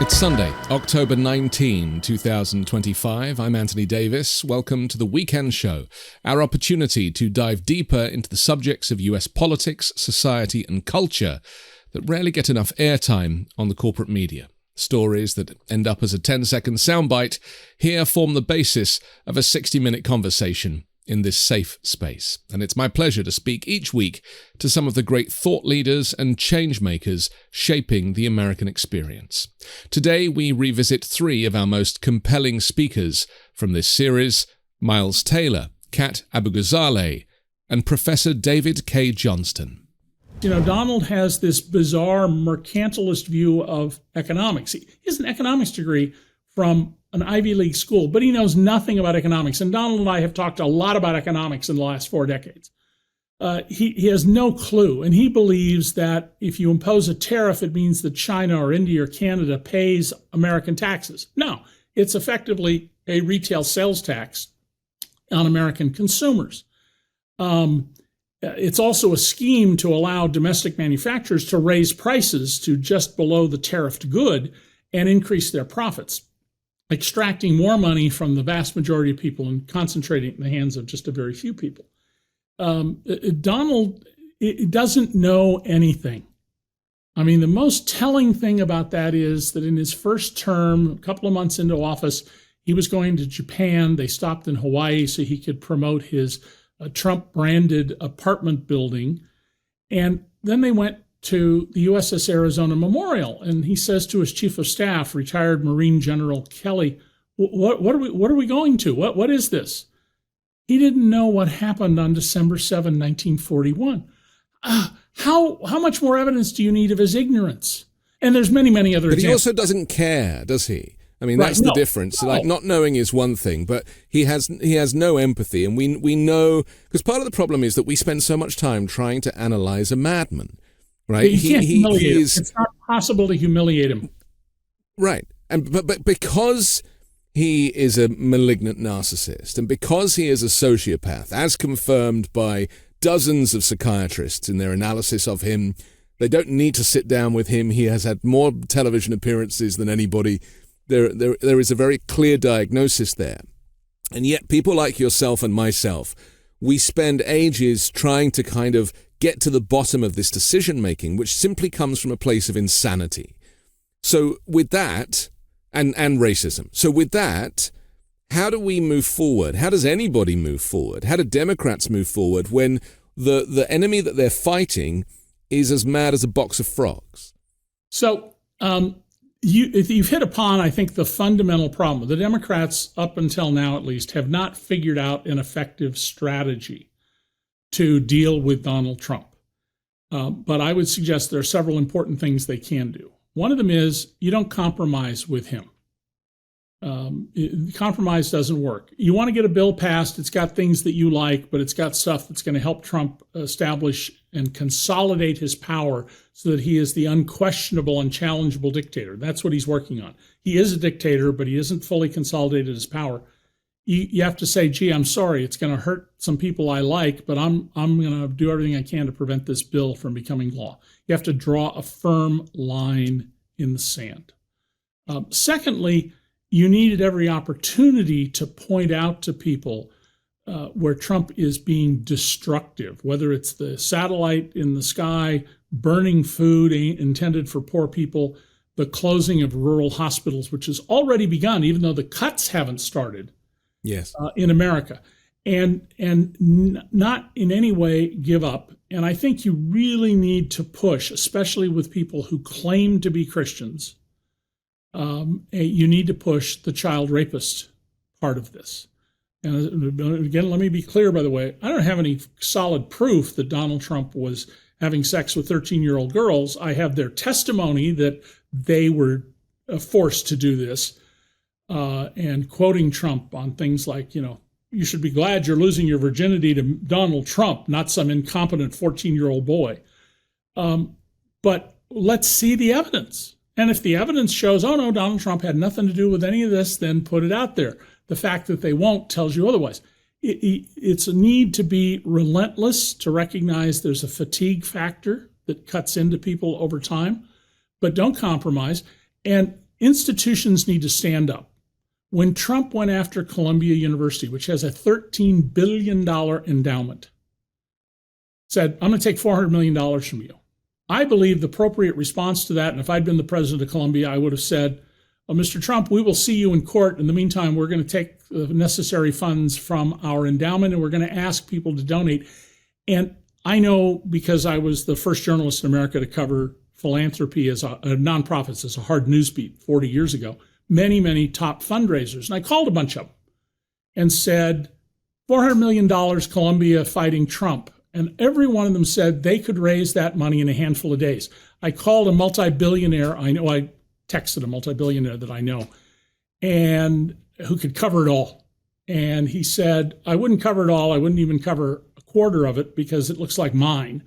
It's Sunday, October 19, 2025. I'm Anthony Davis. Welcome to the Weekend Show, our opportunity to dive deeper into the subjects of US politics, society, and culture that rarely get enough airtime on the corporate media. Stories that end up as a 10-second soundbite here form the basis of a 60-minute conversation in this safe space. And it's my pleasure to speak each week to some of the great thought leaders and change makers shaping the American experience. Today, we revisit three of our most compelling speakers from this series: Miles Taylor, Kat Abughazaleh, and Professor David Cay Johnston. You know, Donald has this bizarre mercantilist view of economics. He has an economics degree from an Ivy League school, but he knows nothing about economics. And Donald and I have talked a lot about economics in the last 4 decades. He has no clue, and he believes that if you impose a tariff, it means that China or India or Canada pays American taxes. No, it's effectively a retail sales tax on American consumers. It's also a scheme to allow domestic manufacturers to raise prices to just below the tariffed good and increase their profits, extracting more money from the vast majority of people and concentrating it in the hands of just a very few people. Donald doesn't know anything. I mean, the most telling thing about that is that in his first term, a couple of months into office, he was going to Japan. They stopped in Hawaii so he could promote his Trump-branded apartment building. And then they went to the USS Arizona Memorial, and he says to his chief of staff, retired Marine General Kelly, what are we going to? What is this? He didn't know what happened on December 7, 1941. How much more evidence do you need of his ignorance? And there's many other examples. But he also doesn't care, does he? I mean, that's the difference. No. Like, not knowing is one thing, but he has no empathy. And we know, because part of the problem is that we spend so much time trying to analyze a madman. Right, you can't humiliate him. It's not possible to humiliate him. Right, but because he is a malignant narcissist, and because he is a sociopath, as confirmed by dozens of psychiatrists in their analysis of him, they don't need to sit down with him. He has had more television appearances than anybody. There is a very clear diagnosis there, and yet people like yourself and myself, we spend ages trying to kind of get to the bottom of this decision-making, which simply comes from a place of insanity. So with that, and racism. So with that, how do we move forward? How does anybody move forward? How do Democrats move forward when the enemy that they're fighting is as mad as a box of frogs? So you've hit upon, I think, the fundamental problem. The Democrats, up until now at least, have not figured out an effective strategy to deal with Donald Trump. But I would suggest there are several important things they can do. One of them is you don't compromise with him. Compromise doesn't work. You want to get a bill passed, it's got things that you like, but it's got stuff that's going to help Trump establish and consolidate his power so that he is the unquestionable, unchallengeable dictator. That's what he's working on. He is a dictator, but he isn't fully consolidated his power. You have to say, gee, I'm sorry, it's going to hurt some people I like, but I'm going to do everything I can to prevent this bill from becoming law. You have to draw a firm line in the sand. Secondly, you needed every opportunity to point out to people where Trump is being destructive, whether it's the satellite in the sky, burning food intended for poor people, the closing of rural hospitals, which has already begun, even though the cuts haven't started. Yes, in America, and not in any way give up. And I think you really need to push, especially with people who claim to be Christians. You need to push the child rapist part of this. And again, let me be clear, by the way, I don't have any solid proof that Donald Trump was having sex with 13-year-old girls. I have their testimony that they were forced to do this. And quoting Trump on things like, you should be glad you're losing your virginity to Donald Trump, not some incompetent 14-year-old boy. But let's see the evidence. And if the evidence shows, oh no, Donald Trump had nothing to do with any of this, then put it out there. The fact that they won't tells you otherwise. It's a need to be relentless, to recognize there's a fatigue factor that cuts into people over time, but don't compromise. And institutions need to stand up. When Trump went after Columbia University, which has a $13 billion endowment, said, I'm going to take $400 million from you. I believe the appropriate response to that, and if I'd been the president of Columbia, I would have said, well, Mr. Trump, we will see you in court. In the meantime, we're going to take the necessary funds from our endowment, and we're going to ask people to donate. And I know, because I was the first journalist in America to cover philanthropy as a nonprofits as a hard news beat 40 years ago, many, many top fundraisers. And I called a bunch of them and said, $400 million Columbia fighting Trump. And every one of them said they could raise that money in a handful of days. I called a multi-billionaire I texted a multi-billionaire that I know, and who could cover it all. And he said, I wouldn't cover it all. I wouldn't even cover a quarter of it because it looks like mine.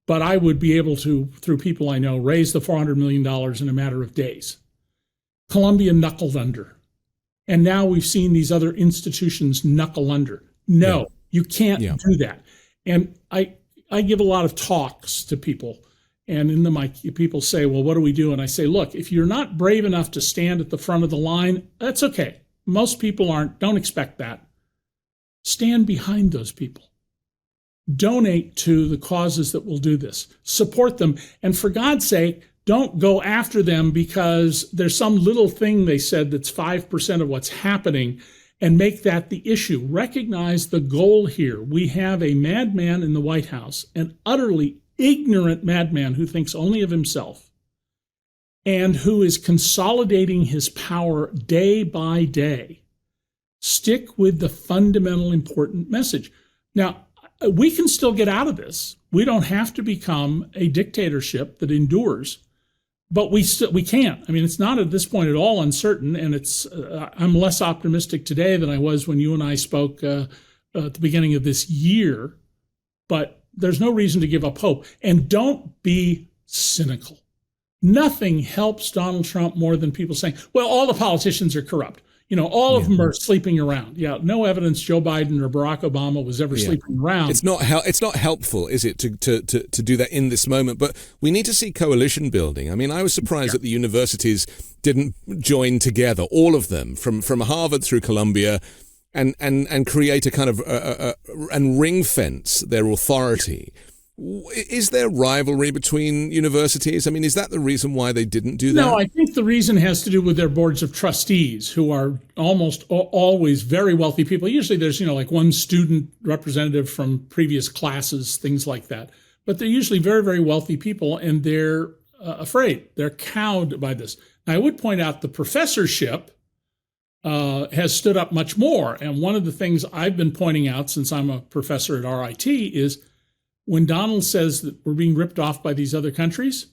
But I would be able to, through people I know, raise the $400 million in a matter of days. Columbia knuckled under. And now we've seen these other institutions knuckle under. No, you can't do that. And I give a lot of talks to people. And in them, people say, well, what do we do? And I say, look, if you're not brave enough to stand at the front of the line, that's okay. Most people aren't. Don't expect that. Stand behind those people. Donate to the causes that will do this. Support them. And for God's sake, don't go after them because there's some little thing they said that's 5% of what's happening, and make that the issue. Recognize the goal here. We have a madman in the White House, an utterly ignorant madman who thinks only of himself and who is consolidating his power day by day. Stick with the fundamental important message. Now, we can still get out of this. We don't have to become a dictatorship that endures, but we can't. I mean, it's not at this point at all uncertain, and I'm less optimistic today than I was when you and I spoke at the beginning of this year, but there's no reason to give up hope. And don't be cynical. Nothing helps Donald Trump more than people saying, well, all the politicians are corrupt. All of them are sleeping around. Yeah, no evidence Joe Biden or Barack Obama was ever sleeping around. It's not helpful, is it, to do that in this moment? But we need to see coalition building. I mean, I was surprised that the universities didn't join together, all of them, from Harvard through Columbia, and create a kind of and ring fence their authority. Is there rivalry between universities? I mean, is that the reason why they didn't do that? No, I think the reason has to do with their boards of trustees, who are almost always very wealthy people. Usually there's, like one student representative from previous classes, things like that. But they're usually very, very wealthy people, and they're afraid. They're cowed by this. Now, I would point out the professorship has stood up much more. And one of the things I've been pointing out since I'm a professor at RIT is, when Donald says that we're being ripped off by these other countries,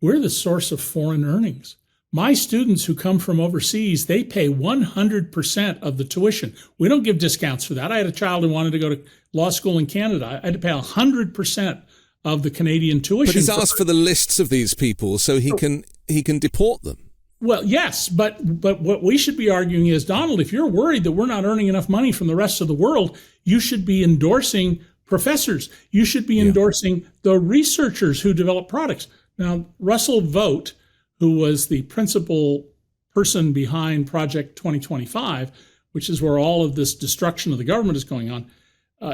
we're the source of foreign earnings. My students who come from overseas, they pay 100% of the tuition. We don't give discounts for that. I had a child who wanted to go to law school in Canada. I had to pay 100% of the Canadian tuition. But he's asked for the lists of these people so he can deport them. Well, yes, but what we should be arguing is, Donald, if you're worried that we're not earning enough money from the rest of the world, you should be endorsing professors. You should be endorsing the researchers who develop products. Now, Russell Vogt, who was the principal person behind Project 2025, which is where all of this destruction of the government is going on,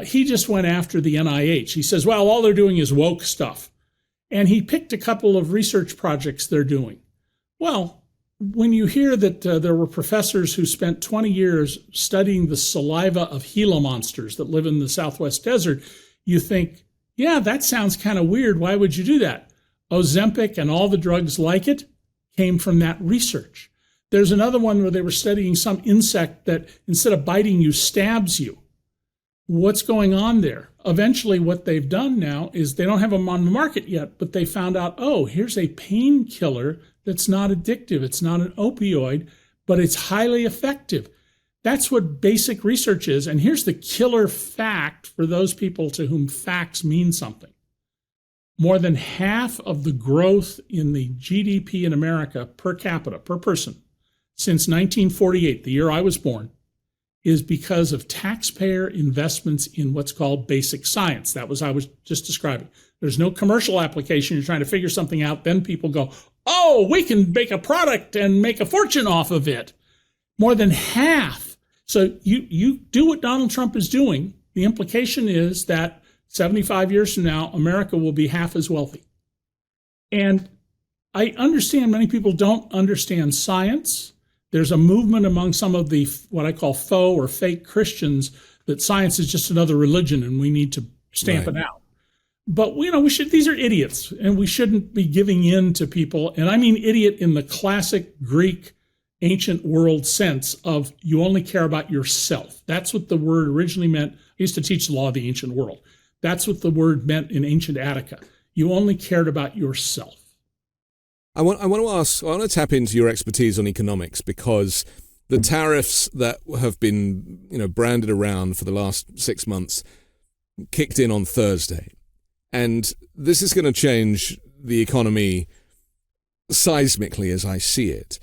he just went after the NIH. He says, well, all they're doing is woke stuff. And he picked a couple of research projects they're doing. Well, when you hear that there were professors who spent 20 years studying the saliva of Gila monsters that live in the Southwest desert, you think, yeah, that sounds kind of weird. Why would you do that? Ozempic and all the drugs like it came from that research. There's another one where they were studying some insect that instead of biting you, stabs you. What's going on there? Eventually, what they've done now is they don't have them on the market yet, but they found out, oh, here's a painkiller that's not addictive. It's not an opioid, but it's highly effective. That's what basic research is. And here's the killer fact for those people to whom facts mean something. More than half of the growth in the GDP in America per capita, per person, since 1948, the year I was born, is because of taxpayer investments in what's called basic science. That was I was just describing. There's no commercial application. You're trying to figure something out. Then people go, oh, we can make a product and make a fortune off of it. More than half. So you do what Donald Trump is doing. The implication is that 75 years from now, America will be half as wealthy. And I understand many people don't understand science. There's a movement among some of the what I call faux or fake Christians that science is just another religion and we need to stamp it out. But we should. These are idiots, and we shouldn't be giving in to people. And I mean idiot in the classic Greek ancient world sense of you only care about yourself. That's what the word originally meant. I used to teach the law of the ancient world. That's what the word meant in ancient Attica. You only cared about yourself. I want to tap into your expertise on economics, because the tariffs that have been, branded around for the last 6 months kicked in on Thursday. And this is going to change the economy seismically as I see it.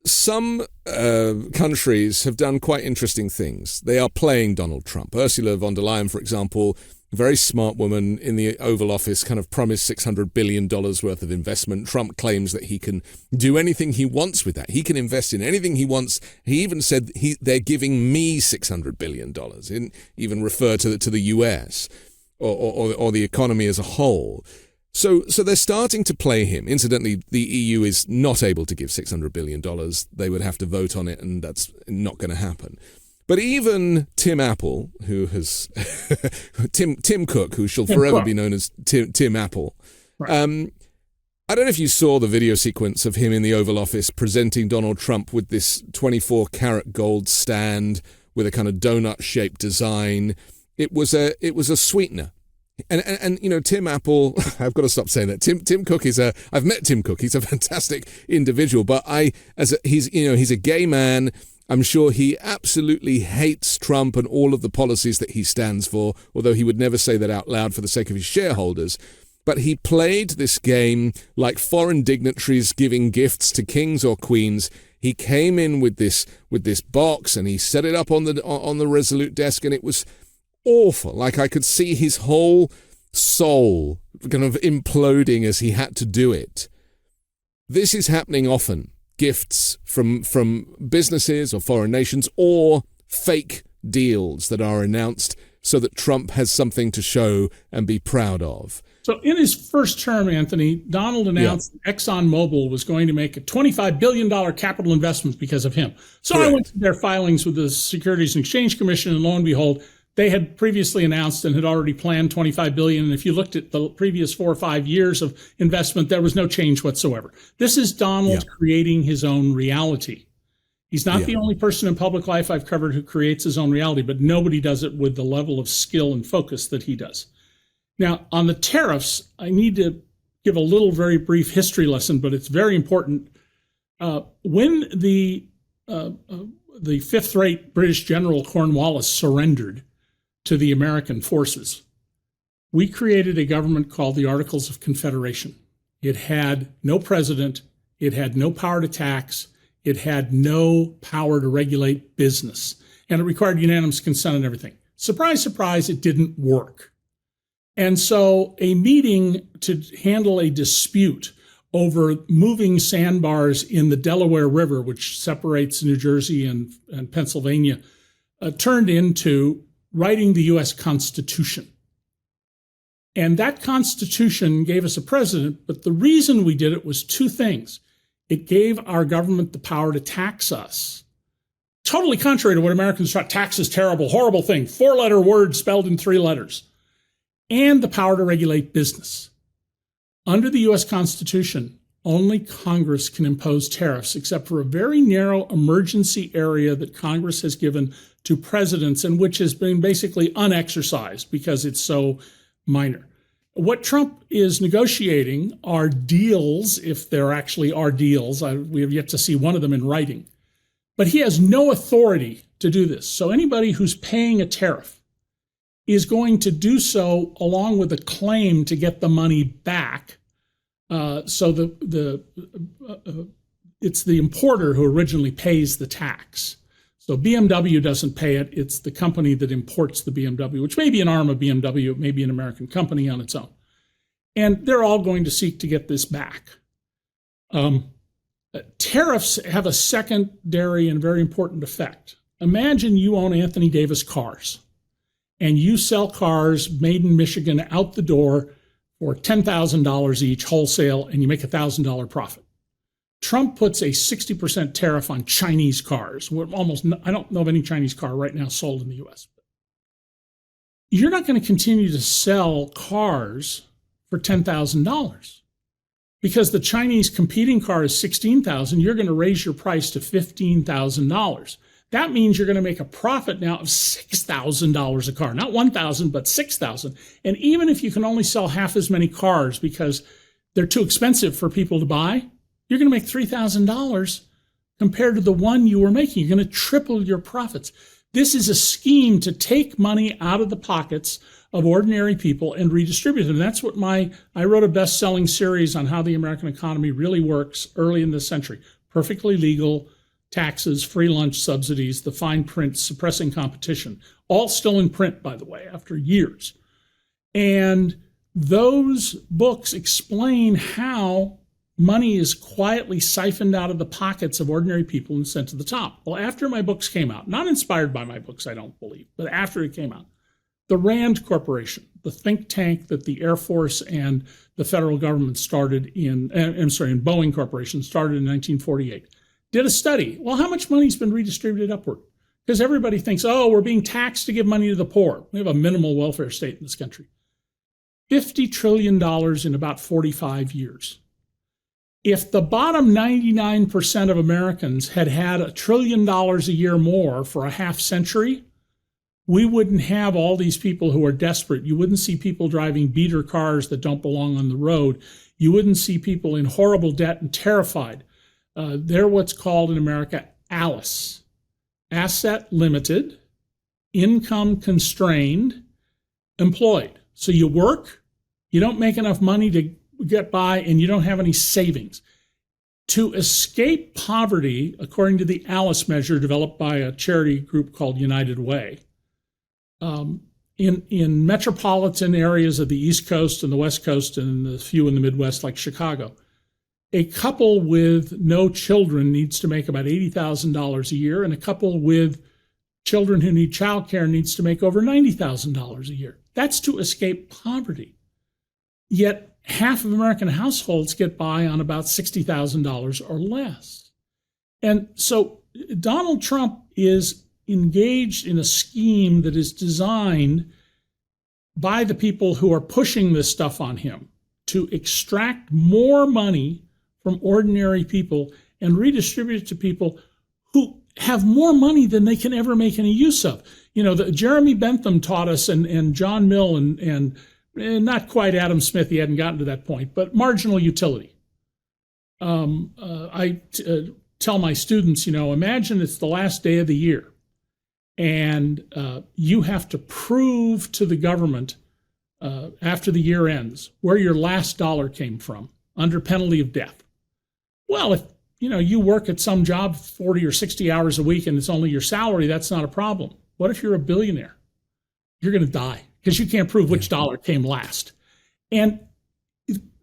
Some countries have done quite interesting things. They are playing Donald Trump. Ursula von der Leyen, for example, a very smart woman in the Oval Office, kind of promised $600 billion worth of investment. Trump claims that he can do anything he wants with that. He can invest in anything he wants. He even said they're giving me $600 billion. He didn't even refer to the US or the economy as a whole. So they're starting to play him. Incidentally, the EU is not able to give $600 billion. They would have to vote on it, and that's not going to happen. But even Tim Apple, who has Tim Cook, who shall forever be known as Tim Apple. Right. I don't know if you saw the video sequence of him in the Oval Office presenting Donald Trump with this 24-karat gold stand with a kind of donut-shaped design. It was a sweetener. And Tim Apple, I've got to stop saying that. Tim Cook I've met Tim Cook. He's a fantastic individual, but he's a gay man. I'm sure he absolutely hates Trump and all of the policies that he stands for, although he would never say that out loud for the sake of his shareholders. But he played this game like foreign dignitaries giving gifts to kings or queens. He came in with this box and he set it up on the Resolute desk, and it was awful. Like I could see his whole soul kind of imploding as he had to do it. This is happening often. Gifts from businesses or foreign nations, or fake deals that are announced so that Trump has something to show and be proud of. So in his first term, Anthony, Donald announced ExxonMobil was going to make a $25 billion capital investment because of him. So Correct. I went to their filings with the Securities and Exchange Commission, and lo and behold, they had previously announced and had already planned $25 billion. And if you looked at the previous 4 or 5 years of investment, there was no change whatsoever. This is Donald creating his own reality. He's not the only person in public life I've covered who creates his own reality, but nobody does it with the level of skill and focus that he does. Now, on the tariffs, I need to give a little very brief history lesson, but it's very important. When the fifth-rate British General Cornwallis surrendered to the American forces, we created a government called the Articles of Confederation. It had no president. It had no power to tax. It had no power to regulate business. And it required unanimous consent and everything. Surprise, surprise, it didn't work. And so a meeting to handle a dispute over moving sandbars in the Delaware River, which separates New Jersey and Pennsylvania, turned into writing the U.S. Constitution. And that Constitution gave us a president, but the reason we did it was 2 things. It gave our government the power to tax us. Totally contrary to what Americans thought. Tax is terrible, horrible thing. 4-letter word spelled in 3 letters. And the power to regulate business. Under the U.S. Constitution, only Congress can impose tariffs, except for a very narrow emergency area that Congress has given to presidents, and which has been basically unexercised because it's so minor. What Trump is negotiating are deals, if there actually are deals. We have yet to see one of them in writing. But he has no authority to do this. So anybody who's paying a tariff is going to do so along with a claim to get the money back. So it's the importer who originally pays the tax. So BMW doesn't pay it. It's the company that imports the BMW, which may be an arm of BMW. It may be an American company on its own. And they're all going to seek to get this back. Tariffs have a secondary and very important effect. Imagine you own Anthony Davis cars, and you sell cars made in Michigan out the door for $10,000 each wholesale, and you make a $1,000 profit. Trump puts a 60% tariff on Chinese cars. I don't know of any Chinese car right now sold in the U.S. You're not going to continue to sell cars for $10,000 because the Chinese competing car is $16,000. You're going to raise your price to $15,000. That means you're going to make a profit now of $6,000 a car, not $1,000, but $6,000. And even if you can only sell half as many cars because they're too expensive for people to buy, you're going to make $3,000 compared to the one you were making. You're going to triple your profits. This is a scheme to take money out of the pockets of ordinary people and redistribute them. That's what I wrote a best-selling series on how the American economy really works early in this century. Perfectly legal, taxes, free lunch subsidies, the fine print suppressing competition, all still in print, by the way, after years. And those books explain how money is quietly siphoned out of the pockets of ordinary people and sent to the top. Well, after my books came out, not inspired by my books, I don't believe, but after it came out, the RAND Corporation, the think tank that the Air Force and the federal government started and Boeing Corporation started in 1948, did a study. Well, how much money's been redistributed upward? Because everybody thinks, we're being taxed to give money to the poor. We have a minimal welfare state in this country. $50 trillion in about 45 years. If the bottom 99% of Americans had $1 trillion a year more for a half century, we wouldn't have all these people who are desperate. You wouldn't see people driving beater cars that don't belong on the road. You wouldn't see people in horrible debt and terrified. They're what's called in America ALICE, asset limited, income constrained, employed. So you work, you don't make enough money to get by, and you don't have any savings. To escape poverty, according to the ALICE measure developed by a charity group called United Way, in metropolitan areas of the East Coast and the West Coast and the few in the Midwest like Chicago, a couple with no children needs to make about $80,000 a year, and a couple with children who need childcare needs to make over $90,000 a year. That's to escape poverty. Yet half of American households get by on about $60,000 or less. And so Donald Trump is engaged in a scheme that is designed by the people who are pushing this stuff on him to extract more money from ordinary people and redistribute it to people who have more money than they can ever make any use of. Jeremy Bentham taught us, and John Mill, and not quite Adam Smith, he hadn't gotten to that point, but marginal utility. I tell my students, imagine it's the last day of the year, and you have to prove to the government after the year ends where your last dollar came from under penalty of death. Well, if you work at some job 40 or 60 hours a week and it's only your salary, that's not a problem. What if you're a billionaire? You're going to die because you can't prove which dollar came last. And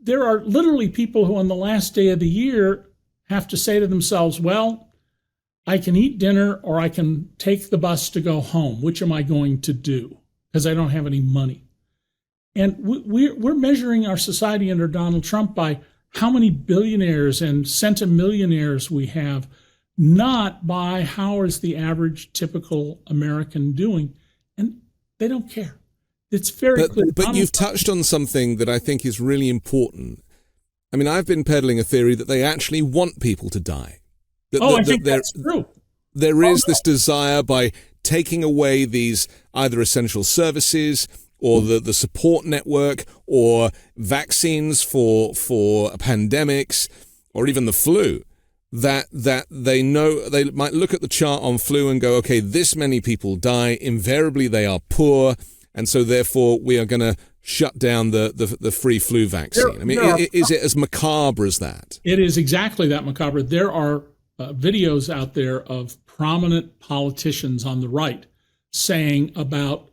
there are literally people who on the last day of the year have to say to themselves, well, I can eat dinner or I can take the bus to go home. Which am I going to do? Because I don't have any money. And we're measuring our society under Donald Trump by how many billionaires and centimillionaires we have, not by how is the average typical American doing. And they don't care. It's very clear. But you've touched on something that I think is really important. I mean, I've been peddling a theory that they actually want people to die. I think that's true. There is this desire by taking away these either essential services or the support network or vaccines for pandemics or even the flu, that they know they might look at the chart on flu and go, okay, this many people die, invariably they are poor, and so therefore we are going to shut down the free flu vaccine. Is it as macabre as that? It is exactly that macabre. There are videos out there of prominent politicians on the right saying about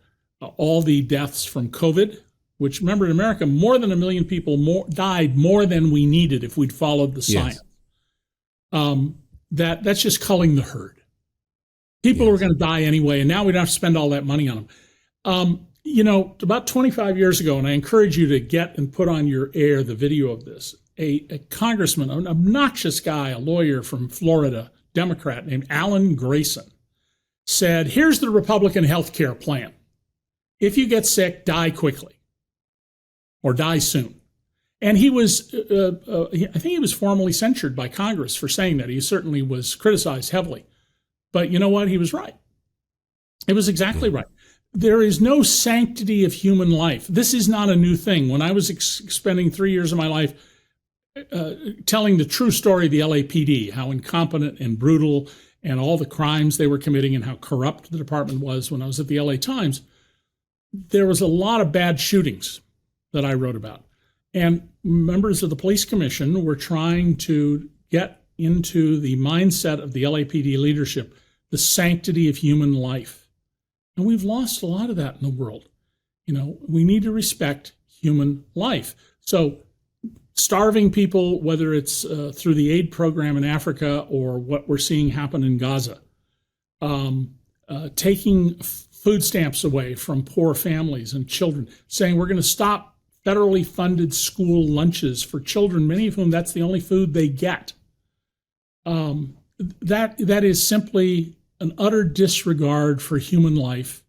all the deaths from COVID, which, remember, in America, more than 1 million people died more than we needed if we'd followed the science. That's just culling the herd. People were going to die anyway, and now we don't have to spend all that money on them. About 25 years ago, and I encourage you to get and put on your air the video of this, a congressman, an obnoxious guy, a lawyer from Florida, Democrat named Alan Grayson, said, here's the Republican health care plan. If you get sick, die quickly or die soon. And he was, I think he was formally censured by Congress for saying that. He certainly was criticized heavily. But you know what? He was right. It was exactly right. There is no sanctity of human life. This is not a new thing. When I was spending 3 years of my life telling the true story of the LAPD, how incompetent and brutal and all the crimes they were committing and how corrupt the department was when I was at the LA Times, there was a lot of bad shootings that I wrote about. And members of the police commission were trying to get into the mindset of the LAPD leadership, the sanctity of human life. And we've lost a lot of that in the world. We need to respect human life. So starving people, whether it's through the aid program in Africa or what we're seeing happen in Gaza, taking food stamps away from poor families and children, saying we're going to stop federally funded school lunches for children, many of whom that's the only food they get. That is simply an utter disregard for human life,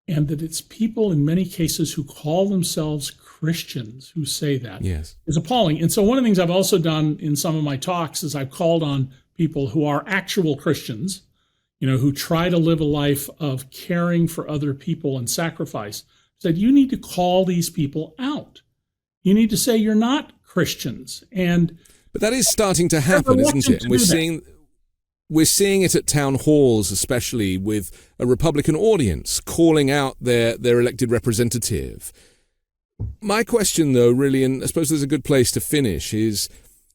and that it's people in many cases who call themselves Christians who say that is appalling. And so one of the things I've also done in some of my talks is I've called on people who are actual Christians, who try to live a life of caring for other people and sacrifice, said you need to call these people out. You need to say you're not Christians. But that is starting to happen, isn't it? And we're seeing it at town halls, especially with a Republican audience calling out their elected representative. My question, though, really, and I suppose there's a good place to finish, is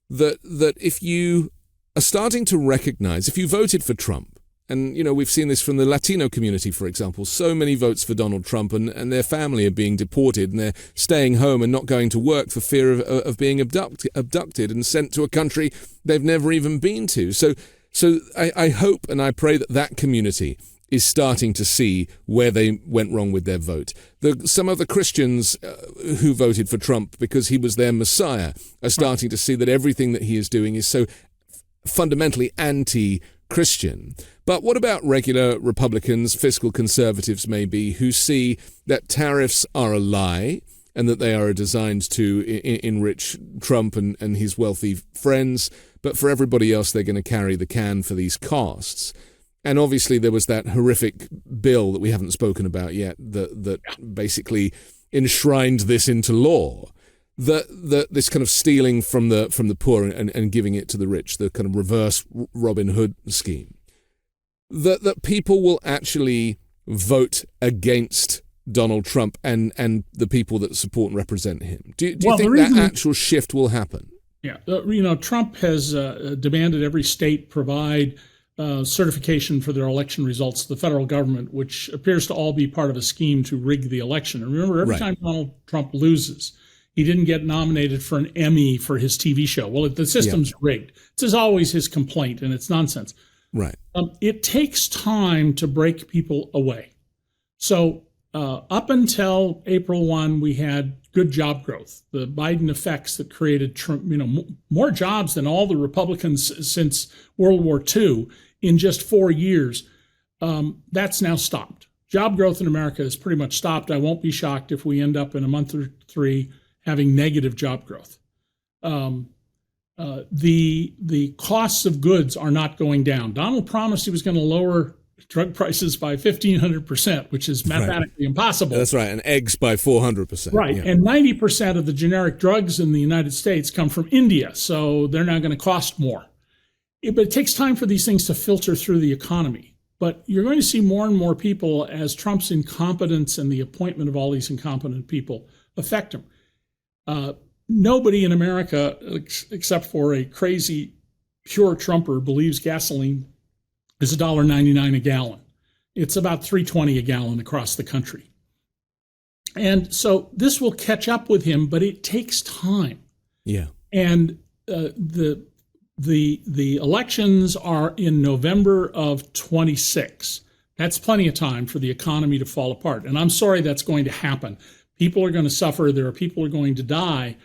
that if you are starting to recognize, if you voted for Trump, and, we've seen this from the Latino community, for example, so many votes for Donald Trump and their family are being deported and they're staying home and not going to work for fear of being abducted and sent to a country they've never even been to. So I hope and I pray that community is starting to see where they went wrong with their vote. Some of the Christians who voted for Trump because he was their Messiah are starting to see that everything that he is doing is so fundamentally anti-Christian. But what about regular Republicans, fiscal conservatives maybe, who see that tariffs are a lie and that they are designed to enrich Trump and his wealthy friends, but for everybody else they're going to carry the can for these costs? And obviously there was that horrific bill that we haven't spoken about yet that basically enshrined this into law. That this kind of stealing from the poor and giving it to the rich, the kind of reverse Robin Hood scheme. That people will actually vote against Donald Trump and the people that support and represent him. Do you think that actual shift will happen? Yeah. Trump has demanded every state provide certification for their election results to the federal government, which appears to all be part of a scheme to rig the election. And remember, every time Donald Trump loses, he didn't get nominated for an Emmy for his TV show. Well, the system's rigged. This is always his complaint, and it's nonsense. Right. It takes time to break people away. So up until April 1, we had good job growth. The Biden effects that created more jobs than all the Republicans since World War II in just 4 years. That's now stopped. Job growth in America is pretty much stopped. I won't be shocked if we end up in a month or three having negative job growth. The costs of goods are not going down. Donald promised he was going to lower drug prices by 1,500%, which is mathematically impossible. That's right, and eggs by 400%. Right, yeah. And 90% of the generic drugs in the United States come from India, so they're now going to cost more. But it takes time for these things to filter through the economy. But you're going to see more and more people as Trump's incompetence and the appointment of all these incompetent people affect him. Nobody in America, except for a crazy pure Trumper believes gasoline is $1.99 a gallon. It's about $3.20 a gallon across the country. And so this will catch up with him, but it takes time. Yeah. And the elections are in November of 26. That's plenty of time for the economy to fall apart. And I'm sorry that's going to happen. People are going to suffer. There are people who are going to die.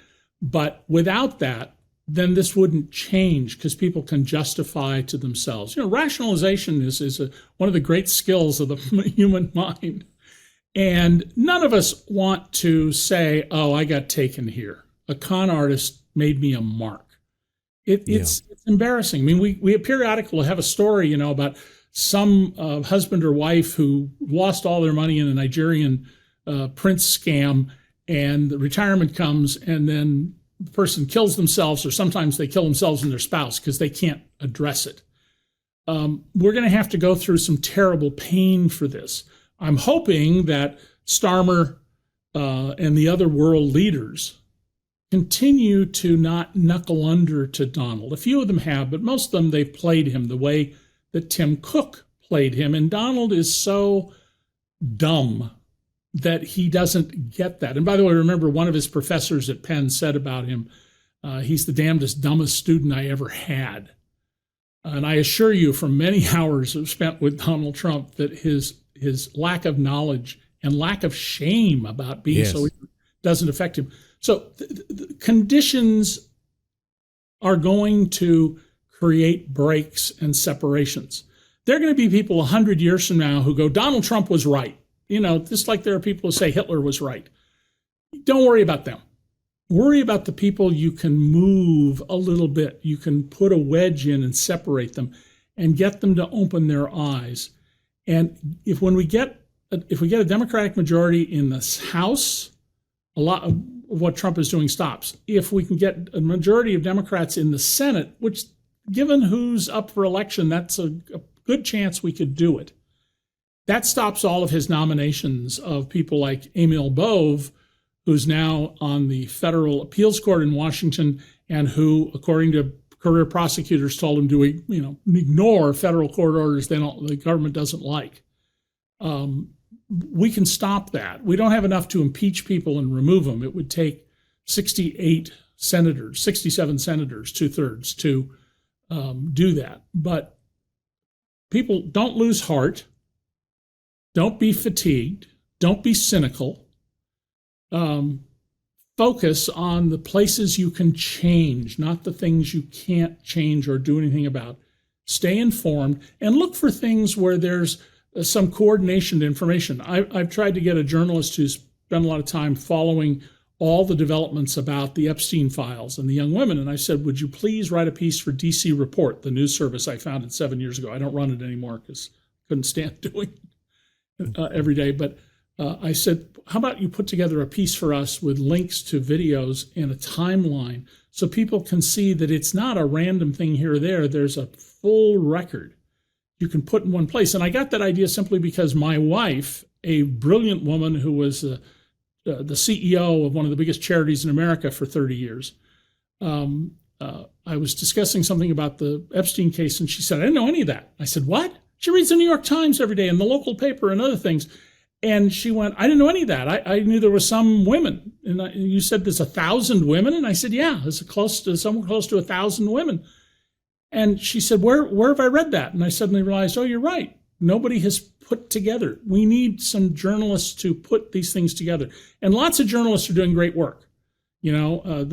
But without that, then this wouldn't change because people can justify to themselves. Rationalization is one of the great skills of the human mind. And none of us want to say, oh, I got taken here. A con artist made me a mark. It's embarrassing. I mean, we periodically will have a story, about some husband or wife who lost all their money in a Nigerian prince scam, and the retirement comes, and then the person kills themselves, or sometimes they kill themselves and their spouse because they can't address it. We're going to have to go through some terrible pain for this. I'm hoping that Starmer and the other world leaders continue to not knuckle under to Donald. A few of them have, but most of them, they've played him the way that Tim Cook played him. And Donald is so dumb that he doesn't get that. And by the way, remember one of his professors at Penn said about him, he's the damnedest, dumbest student I ever had. And I assure you from many hours spent with Donald Trump that his lack of knowledge and lack of shame about being so doesn't affect him. So the conditions are going to create breaks and separations. There are going to be people 100 years from now who go, Donald Trump was right. Just like there are people who say Hitler was right. Don't worry about them. Worry about the people you can move a little bit. You can put a wedge in and separate them and get them to open their eyes. And if we get a Democratic majority in this House, a lot of what Trump is doing stops. If we can get a majority of Democrats in the Senate, which given who's up for election, that's a good chance we could do it. That stops all of his nominations of people like Emil Bove, who's now on the federal appeals court in Washington, and who, according to career prosecutors, told him to ignore federal court orders the government doesn't like. We can stop that. We don't have enough to impeach people and remove them. It would take 67 senators, 2/3 to do that. But people, don't lose heart. Don't be fatigued. Don't be cynical. Focus on the places you can change, not the things you can't change or do anything about. Stay informed and look for things where there's some coordination to information. I've tried to get a journalist who's spent a lot of time following all the developments about the Epstein files and the young women. And I said, would you please write a piece for DC Report, the news service I founded 7 years ago. I don't run it anymore because I couldn't stand doing it every day. But I said, how about you put together a piece for us with links to videos and a timeline so people can see that it's not a random thing here or there. There's a full record you can put in one place. And I got that idea simply because my wife, a brilliant woman who was the CEO of one of the biggest charities in America for 30 years, I was discussing something about the Epstein case, and she said, I didn't know any of that. I said, what? She reads the New York Times every day and the local paper and other things. And she went, I didn't know any of that. I knew there were some women. And you said there's 1,000 women? And I said, yeah, there's somewhere close to 1,000 women. And she said, where have I read that? And I suddenly realized, oh, you're right. Nobody has put together. We need some journalists to put these things together. And lots of journalists are doing great work. The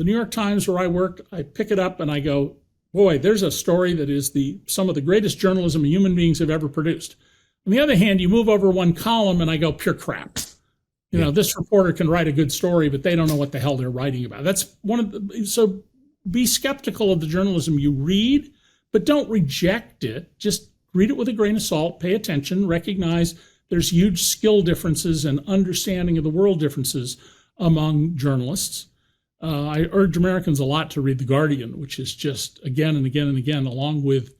New York Times, where I work, I pick it up and I go, boy, there's a story that is some of the greatest journalism human beings have ever produced. On the other hand, you move over one column and I go, pure crap. This reporter can write a good story, but they don't know what the hell they're writing about. That's so be skeptical of the journalism you read, but don't reject it. Just read it with a grain of salt, pay attention, recognize there's huge skill differences and understanding of the world differences among journalists. I urge Americans a lot to read The Guardian, which is just again and again and again, along with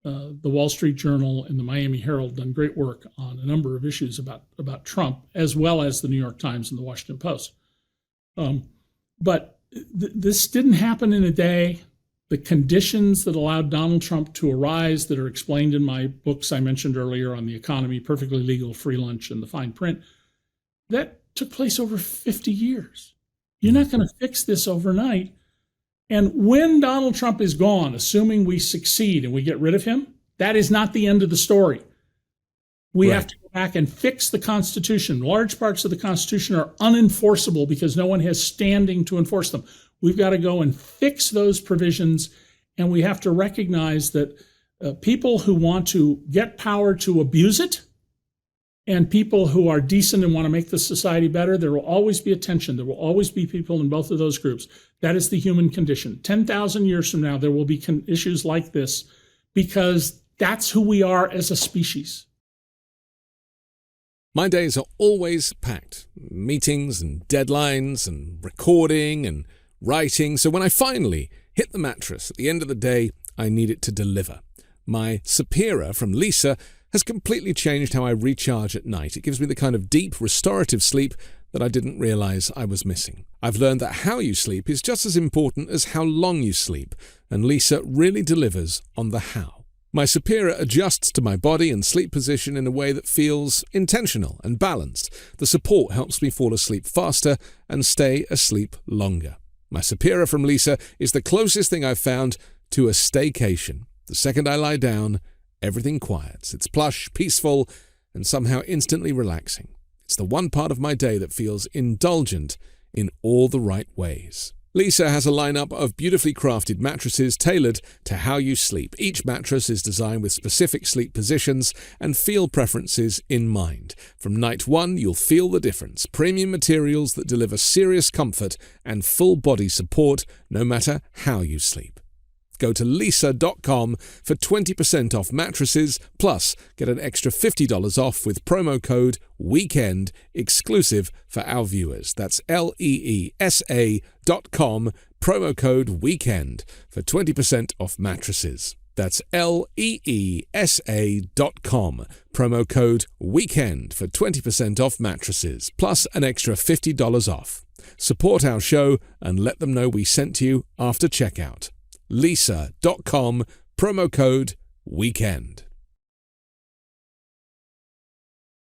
the Wall Street Journal and the Miami Herald, done great work on a number of issues about Trump, as well as the New York Times and the Washington Post. But this didn't happen in a day. the conditions that allowed Donald Trump to arise that are explained in my books I mentioned earlier on the economy, Perfectly Legal, Free Lunch, and the Fine Print, that took place over 50 years. You're not going to fix this overnight. And when Donald Trump is gone, assuming we succeed and we get rid of him, that is not the end of the story. We have to go back and fix the Constitution. Large parts of the Constitution are unenforceable because no one has standing to enforce them. We've got to go and fix those provisions, and we have to recognize that people who want to get power to abuse it and people who are decent and want to make the society better, there will always be a tension. There will always be people in both of those groups. That is the human condition. 10,000 years from now, there will be issues like this because that's who we are as a species. My days are always packed. Meetings and deadlines and recording and writing. So when I finally hit the mattress at the end of the day, I need it to deliver. My Sapira from Lisa has completely changed how I recharge at night. It gives me the kind of deep, restorative sleep that I didn't realize I was missing. I've learned that how you sleep is just as important as how long you sleep, and Lisa really delivers on the how. My Sapira adjusts to my body and sleep position in a way that feels intentional and balanced. The support helps me fall asleep faster and stay asleep longer. My Sapira from Lisa is the closest thing I've found to a staycation. The second I lie down, everything quiets. It's plush, peaceful, and somehow instantly relaxing. It's the one part of my day that feels indulgent in all the right ways. Lisa has a lineup of beautifully crafted mattresses tailored to how you sleep. Each mattress is designed with specific sleep positions and feel preferences in mind. From night one, you'll feel the difference. Premium materials that deliver serious comfort and full body support no matter how you sleep. Go to lisa.com for 20% off mattresses, plus get an extra $50 off with promo code WEEKEND exclusive for our viewers. That's leesa.com, promo code WEEKEND for 20% off mattresses. That's leesa.com, promo code WEEKEND for 20% off mattresses, plus an extra $50 off. Support our show and let them know we sent you after checkout. lisa.com, promo code WEEKEND.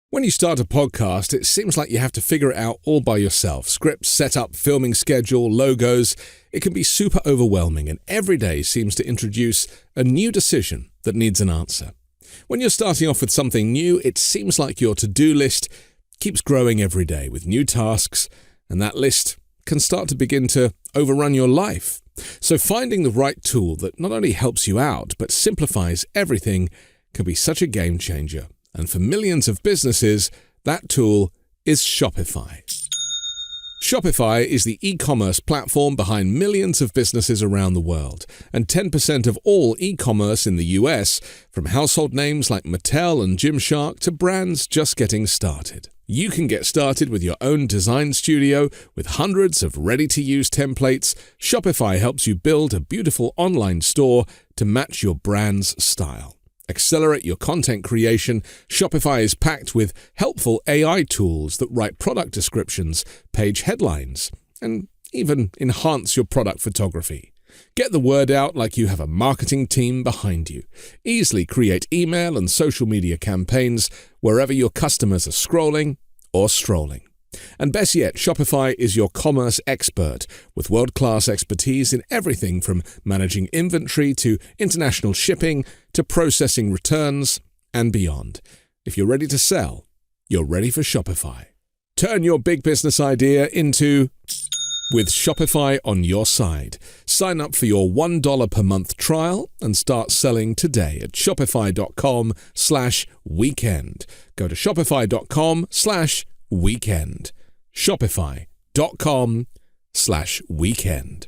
When you start a podcast, it seems like you have to figure it out all by yourself. Scripts, setup, filming schedule, logos. It can be super overwhelming, and every day seems to introduce a new decision that needs an answer. When you're starting off with something new, it seems like your to-do list keeps growing every day with new tasks, and that list can start to begin to overrun your life. So finding the right tool that not only helps you out, but simplifies everything can be such a game changer. And for millions of businesses, that tool is Shopify. Shopify is the e-commerce platform behind millions of businesses around the world, and 10% of all e-commerce in the US, from household names like Mattel and Gymshark to brands just getting started. You can get started with your own design studio with hundreds of ready-to-use templates. Shopify helps you build a beautiful online store to match your brand's style. Accelerate your content creation. Shopify is packed with helpful AI tools that write product descriptions, page headlines, and even enhance your product photography. Get the word out like you have a marketing team behind you. Easily create email and social media campaigns wherever your customers are scrolling or strolling. And best yet, Shopify is your commerce expert with world-class expertise in everything from managing inventory to international shipping to processing returns and beyond. If you're ready to sell, you're ready for Shopify. Turn your big business idea into with Shopify on your side. Sign up for your $1 per month trial and start selling today at shopify.com/weekend. Go to shopify.com/weekend. Shopify.com/weekend.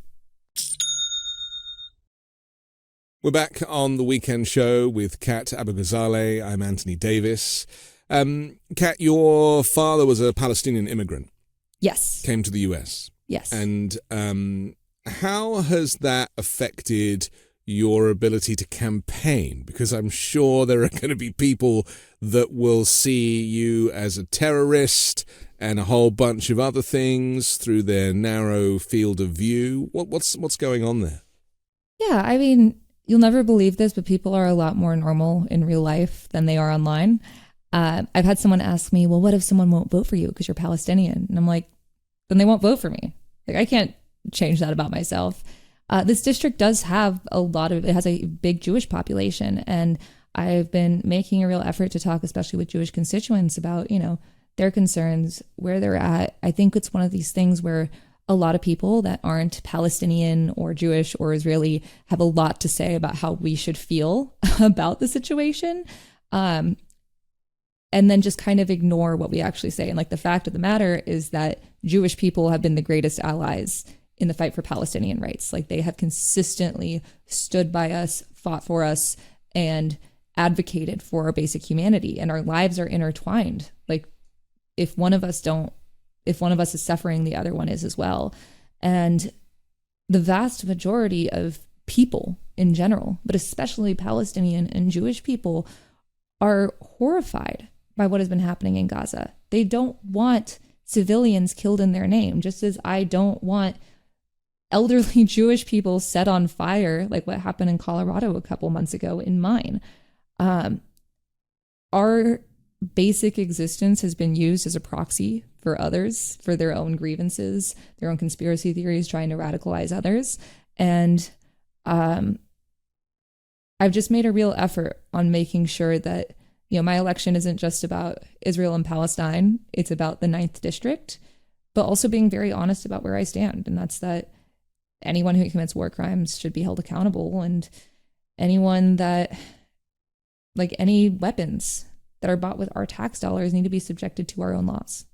We're back on the Weekend Show with Kat Abughazaleh. I'm Anthony Davis. Kat, your father was a Palestinian immigrant. Yes. Came to the US. Yes. And how has that affected your ability to campaign? Because I'm sure there are going to be people that will see you as a terrorist and a whole bunch of other things through their narrow field of view. What's going on there? Yeah, I mean, you'll never believe this, but people are a lot more normal in real life than they are online. I've had someone ask me, well, what if someone won't vote for you because you're Palestinian? And I'm like, then they won't vote for me. Like, I can't change that about myself. This district does have it has a big Jewish population. And I've been making a real effort to talk, especially with Jewish constituents, about, their concerns, where they're at. I think it's one of these things where a lot of people that aren't Palestinian or Jewish or Israeli have a lot to say about how we should feel about the situation. And then just kind of ignore what we actually say. And like, the fact of the matter is that Jewish people have been the greatest allies in the fight for Palestinian rights. Like, they have consistently stood by us, fought for us, and advocated for our basic humanity. And our lives are intertwined. Like, if one of us is suffering, the other one is as well. And the vast majority of people in general, but especially Palestinian and Jewish people, are horrified by what has been happening in Gaza. They don't want civilians killed in their name, just as I don't want elderly Jewish people set on fire like what happened in Colorado a couple months ago in mine. Our basic existence has been used as a proxy for others, for their own grievances, their own conspiracy theories, trying to radicalize others. And I've just made a real effort on making sure that, my election isn't just about Israel and Palestine. It's about the 9th district, but also being very honest about where I stand. And that's that anyone who commits war crimes should be held accountable, and anyone that, like, any weapons that are bought with our tax dollars need to be subjected to our own laws.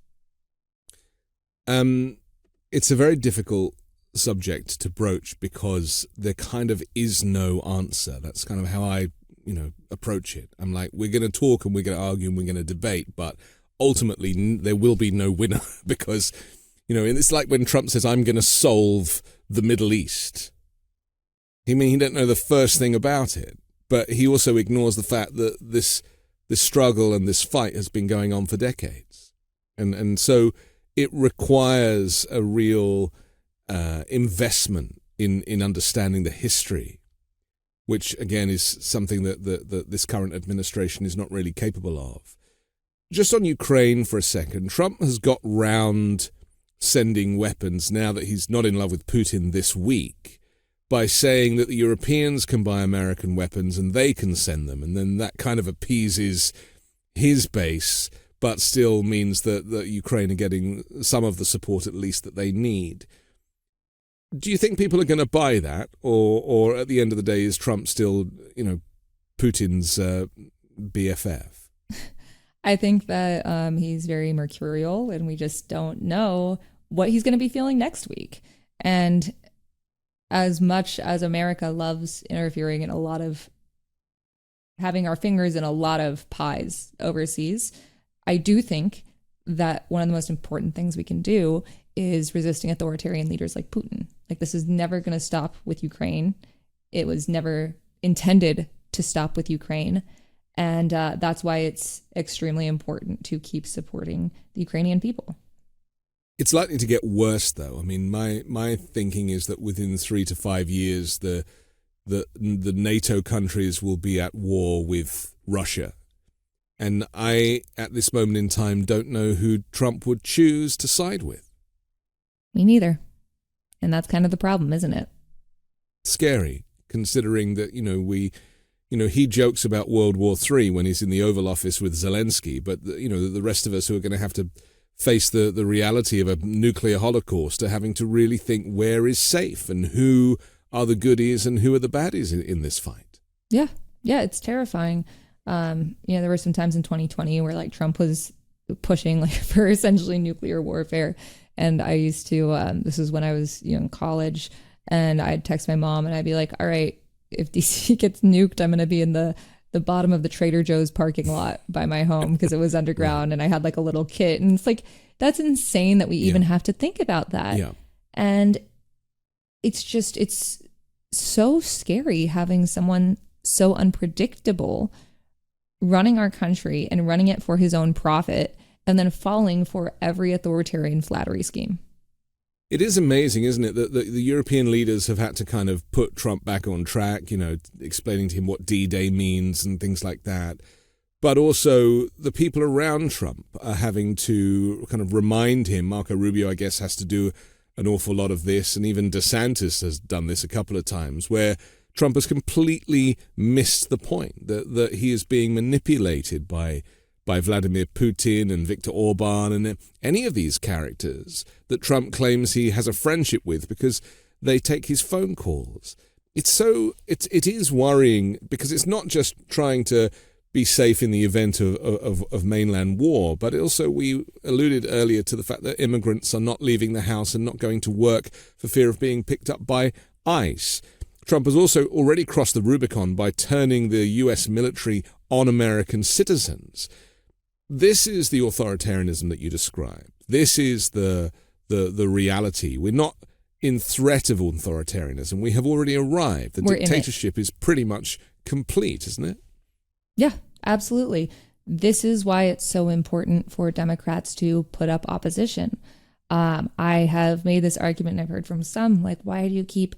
It's a very difficult subject to broach because there kind of is no answer. That's kind of how I, approach it. I'm like, we're going to talk and we're going to argue and we're going to debate, but ultimately there will be no winner because, and it's like when Trump says, I'm going to solve the Middle East. He don't know the first thing about it, but he also ignores the fact that this struggle and this fight has been going on for decades. And so it requires a real investment in understanding the history, which, again, is something that this current administration is not really capable of. Just on Ukraine for a second, Trump has got round sending weapons now that he's not in love with Putin this week by saying that the Europeans can buy American weapons and they can send them. And then that kind of appeases his base, but still means that Ukraine are getting some of the support at least that they need. Do you think people are going to buy that? Or at the end of the day, is Trump still, Putin's BFF? I think that he's very mercurial, and we just don't know what he's going to be feeling next week. And as much as America loves interfering in a lot of, having our fingers in a lot of pies overseas, I do think that one of the most important things we can do is resisting authoritarian leaders like Putin. Like, this is never going to stop with Ukraine. It was never intended to stop with Ukraine. And that's why it's extremely important to keep supporting the Ukrainian people. It's likely to get worse, though. I mean, my thinking is that within 3 to 5 years, the NATO countries will be at war with Russia. And I, at this moment in time, don't know who Trump would choose to side with. Me neither. And that's kind of the problem, isn't it? Scary, considering that, he jokes about World War III when he's in the Oval Office with Zelensky, but, the rest of us who are going to have to face the reality of a nuclear holocaust are having to really think where is safe and who are the goodies and who are the baddies in this fight. Yeah, it's terrifying. There were some times in 2020 where, like, Trump was pushing, like, for essentially nuclear warfare. And I used to, this is when I was in college, and I'd text my mom and I'd be like, all right, if DC gets nuked, I'm going to be in the bottom of the Trader Joe's parking lot by my home because it was underground and I had like a little kit. And it's like, that's insane that we even have to think about that. Yeah. And it's so scary having someone so unpredictable running our country and running it for his own profit, and then falling for every authoritarian flattery scheme. It is amazing, isn't it, that the European leaders have had to kind of put Trump back on track, explaining to him what D-Day means and things like that. But also the people around Trump are having to kind of remind him. Marco Rubio, I guess, has to do an awful lot of this, and even DeSantis has done this a couple of times, where Trump has completely missed the point, that he is being manipulated by Vladimir Putin and Viktor Orban and any of these characters that Trump claims he has a friendship with because they take his phone calls. It is worrying, because it's not just trying to be safe in the event of mainland war, but also we alluded earlier to the fact that immigrants are not leaving the house and not going to work for fear of being picked up by ICE. Trump has also already crossed the Rubicon by turning the US military on American citizens. This is the authoritarianism that you describe. This is the reality. We're not in threat of authoritarianism. We have already arrived. The dictatorship is pretty much complete, isn't it? Yeah, absolutely. This is why it's so important for Democrats to put up opposition. I have made this argument, and I've heard from some, like, why do you keep,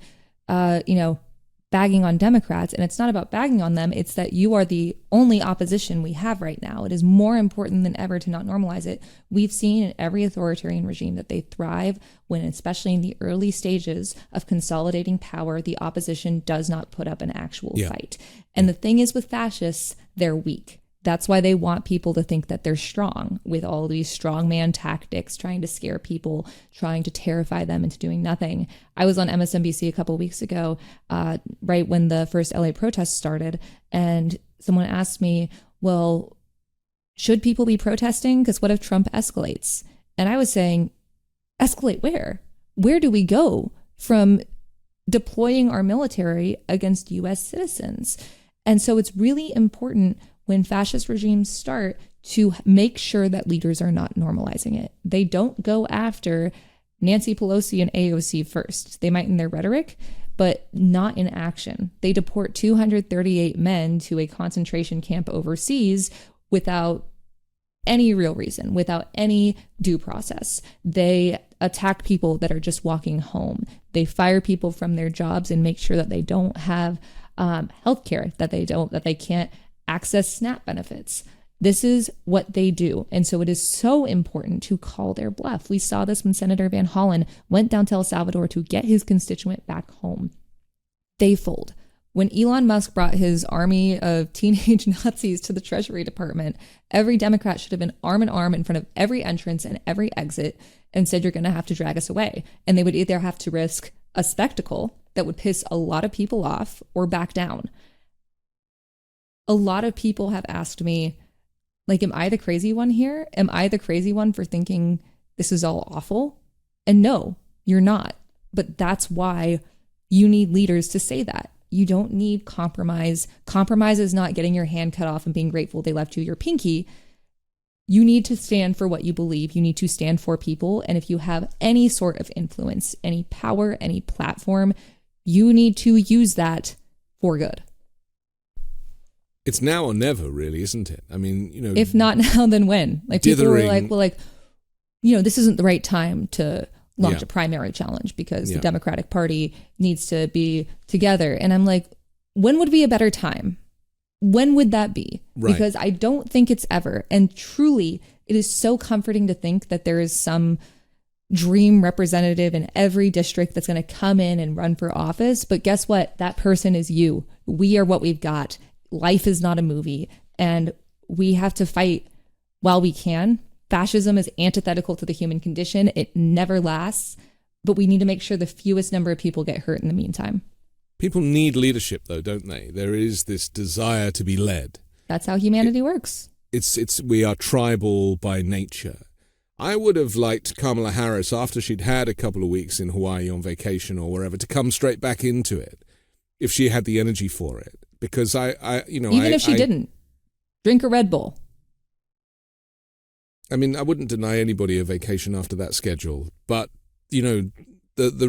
bagging on Democrats? And it's not about bagging on them. It's that you are the only opposition we have right now. It is more important than ever to not normalize it. We've seen in every authoritarian regime that they thrive when, especially in the early stages of consolidating power, the opposition does not put up an actual fight. And the thing is, with fascists, they're weak. That's why they want people to think that they're strong, with all these strongman tactics, trying to scare people, trying to terrify them into doing nothing. I was on MSNBC a couple of weeks ago, right when the first LA protests started, and someone asked me, well, should people be protesting? Because what if Trump escalates? And I was saying, escalate where? Where do we go from deploying our military against U.S. citizens? And so it's really important when fascist regimes start to make sure that leaders are not normalizing it. They don't go after Nancy Pelosi and AOC first. They might in their rhetoric, but not in action. They deport 238 men to a concentration camp overseas without any real reason, without any due process. They attack people that are just walking home. They fire people from their jobs and make sure that they don't have health care, that they can't access SNAP benefits. This is what they do. And so it is so important to call their bluff. We saw this when Senator Van Hollen went down to El Salvador to get his constituent back home. They fold. When Elon Musk brought his army of teenage Nazis to the Treasury Department, every Democrat should have been arm in arm in front of every entrance and every exit and said, you're going to have to drag us away. And they would either have to risk a spectacle that would piss a lot of people off or back down. A lot of people have asked me, like, am I the crazy one here? Am I the crazy one for thinking this is all awful? And no, you're not. But that's why you need leaders to say that. You don't need compromise. Compromise is not getting your hand cut off and being grateful they left you your pinky. You need to stand for what you believe. You need to stand for people. And if you have any sort of influence, any power, any platform, you need to use that for good. It's now or never, really, isn't it? I mean, if not now, then when? Like, people were like, well, this isn't the right time to launch a primary challenge because the Democratic Party needs to be together. And I'm like, when would be a better time? When would that be? Right. Because I don't think it's ever. And truly, it is so comforting to think that there is some dream representative in every district that's going to come in and run for office. But guess what? That person is you. We are what we've got. Life is not a movie, and we have to fight while we can. Fascism is antithetical to the human condition. It never lasts, but we need to make sure the fewest number of people get hurt in the meantime. People need leadership, though, don't they? There is this desire to be led. That's how humanity works. We are tribal by nature. I would have liked Kamala Harris, after she'd had a couple of weeks in Hawaii on vacation or wherever, to come straight back into it if she had the energy for it. Because if she didn't, drink a Red Bull. I mean, I wouldn't deny anybody a vacation after that schedule, but the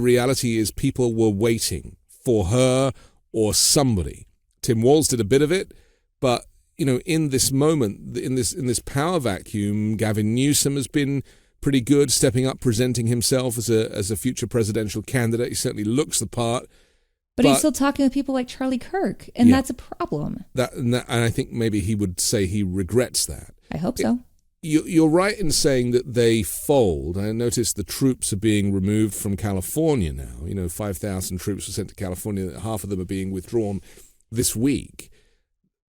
reality is people were waiting for her or somebody. Tim Walz did a bit of it, but in this moment, in this power vacuum, Gavin Newsom has been pretty good, stepping up, presenting himself as a future presidential candidate. He certainly looks the part. But he's still talking with people like Charlie Kirk, and that's a problem. And I think maybe he would say he regrets that. I hope so. You're right in saying that they fold. I noticed the troops are being removed from California now. 5,000 troops were sent to California. Half of them are being withdrawn this week.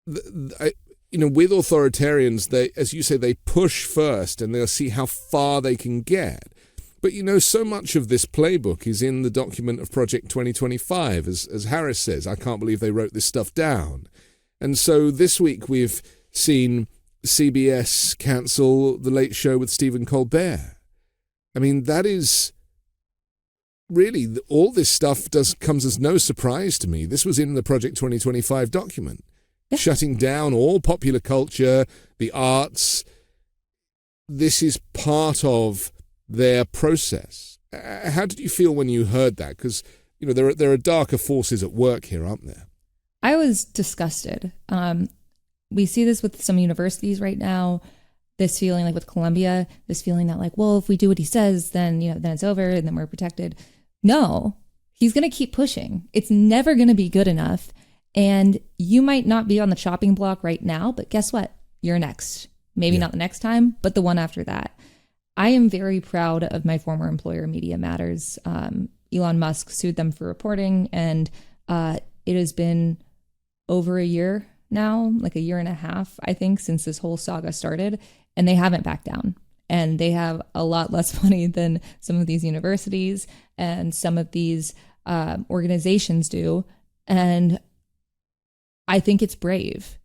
With authoritarians, they, as you say, they push first and they'll see how far they can get. But, so much of this playbook is in the document of Project 2025, as Harris says. I can't believe they wrote this stuff down. And so this week we've seen CBS cancel The Late Show with Stephen Colbert. I mean, that is really, all this stuff comes as no surprise to me. This was in the Project 2025 document. Yeah. Shutting down all popular culture, the arts. This is part of their process. How did you feel when you heard that? Because, there are darker forces at work here, aren't there? I was disgusted. We see this with some universities right now, this feeling like with Columbia, this feeling that like, well, if we do what he says, then, then it's over and then we're protected. No, he's going to keep pushing. It's never going to be good enough. And you might not be on the chopping block right now, but guess what? You're next. Maybe not the next time, but the one after that. I am very proud of my former employer, Media Matters. Elon Musk sued them for reporting, and it has been over a year now, like a year and a half, I think, since this whole saga started, and they haven't backed down. And they have a lot less money than some of these universities and some of these organizations do. And I think it's brave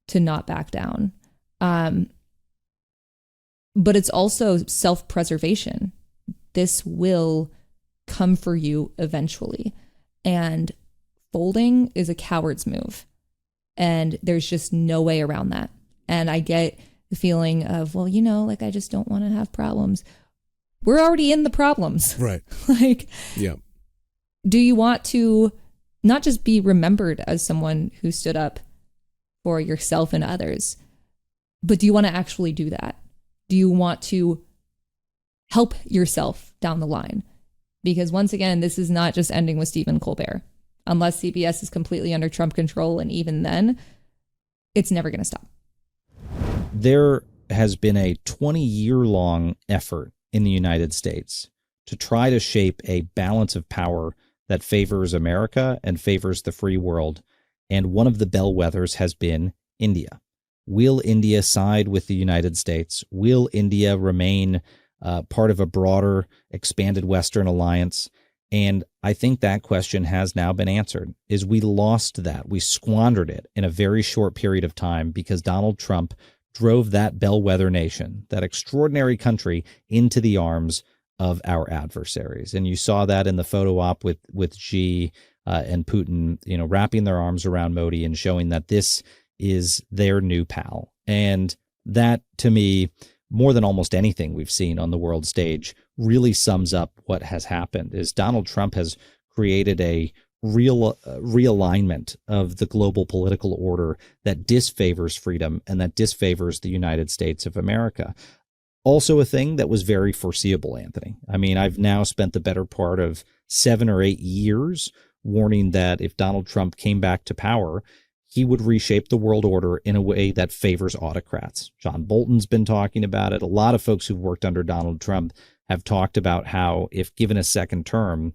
to not back down. But it's also self-preservation. This will come for you eventually. And folding is a coward's move. And there's just no way around that. And I get the feeling of, well, I just don't want to have problems. We're already in the problems. Right. Yeah. Do you want to not just be remembered as someone who stood up for yourself and others, but do you want to actually do that? Do you want to help yourself down the line? Because once again, this is not just ending with Stephen Colbert. Unless CBS is completely under Trump control, and even then, it's never going to stop. There has been a 20-year-long effort in the United States to try to shape a balance of power that favors America and favors the free world. And one of the bellwethers has been India. Will India side with the United States? Will India remain part of a broader, expanded Western alliance? And I think that question has now been answered, is we lost that. We squandered it in a very short period of time because Donald Trump drove that bellwether nation, that extraordinary country, into the arms of our adversaries. And you saw that in the photo op with Xi and Putin, wrapping their arms around Modi and showing that this is their new pal. And that, to me, more than almost anything we've seen on the world stage, really sums up what has happened. Is Donald Trump has created a real realignment of the global political order that disfavors freedom and that disfavors the United States of America. Also a thing that was very foreseeable, Anthony. I mean, I've now spent the better part of 7 or 8 years warning that if Donald Trump came back to power, he would reshape the world order in a way that favors autocrats. John Bolton's been talking about it. A lot of folks who've worked under Donald Trump have talked about how, if given a second term,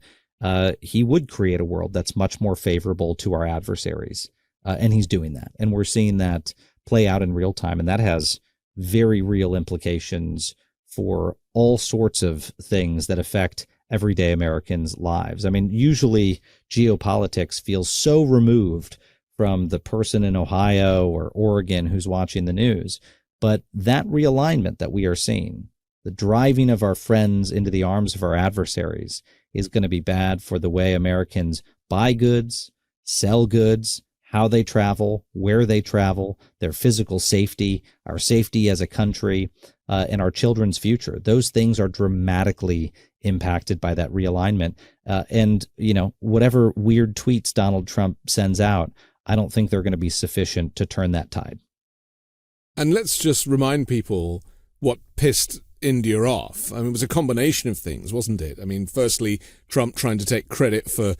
he would create a world that's much more favorable to our adversaries. And he's doing that. And we're seeing that play out in real time. And that has very real implications for all sorts of things that affect everyday Americans' lives. I mean, usually geopolitics feels so removed from the person in Ohio or Oregon who's watching the news. But that realignment that we are seeing, the driving of our friends into the arms of our adversaries, is going to be bad for the way Americans buy goods, sell goods, how they travel, where they travel, their physical safety, our safety as a country, and our children's future. Those things are dramatically impacted by that realignment. And, whatever weird tweets Donald Trump sends out, I don't think they're going to be sufficient to turn that tide. And let's just remind people what pissed India off? I mean, it was a combination of things, wasn't it? I mean, firstly, Trump trying to take credit for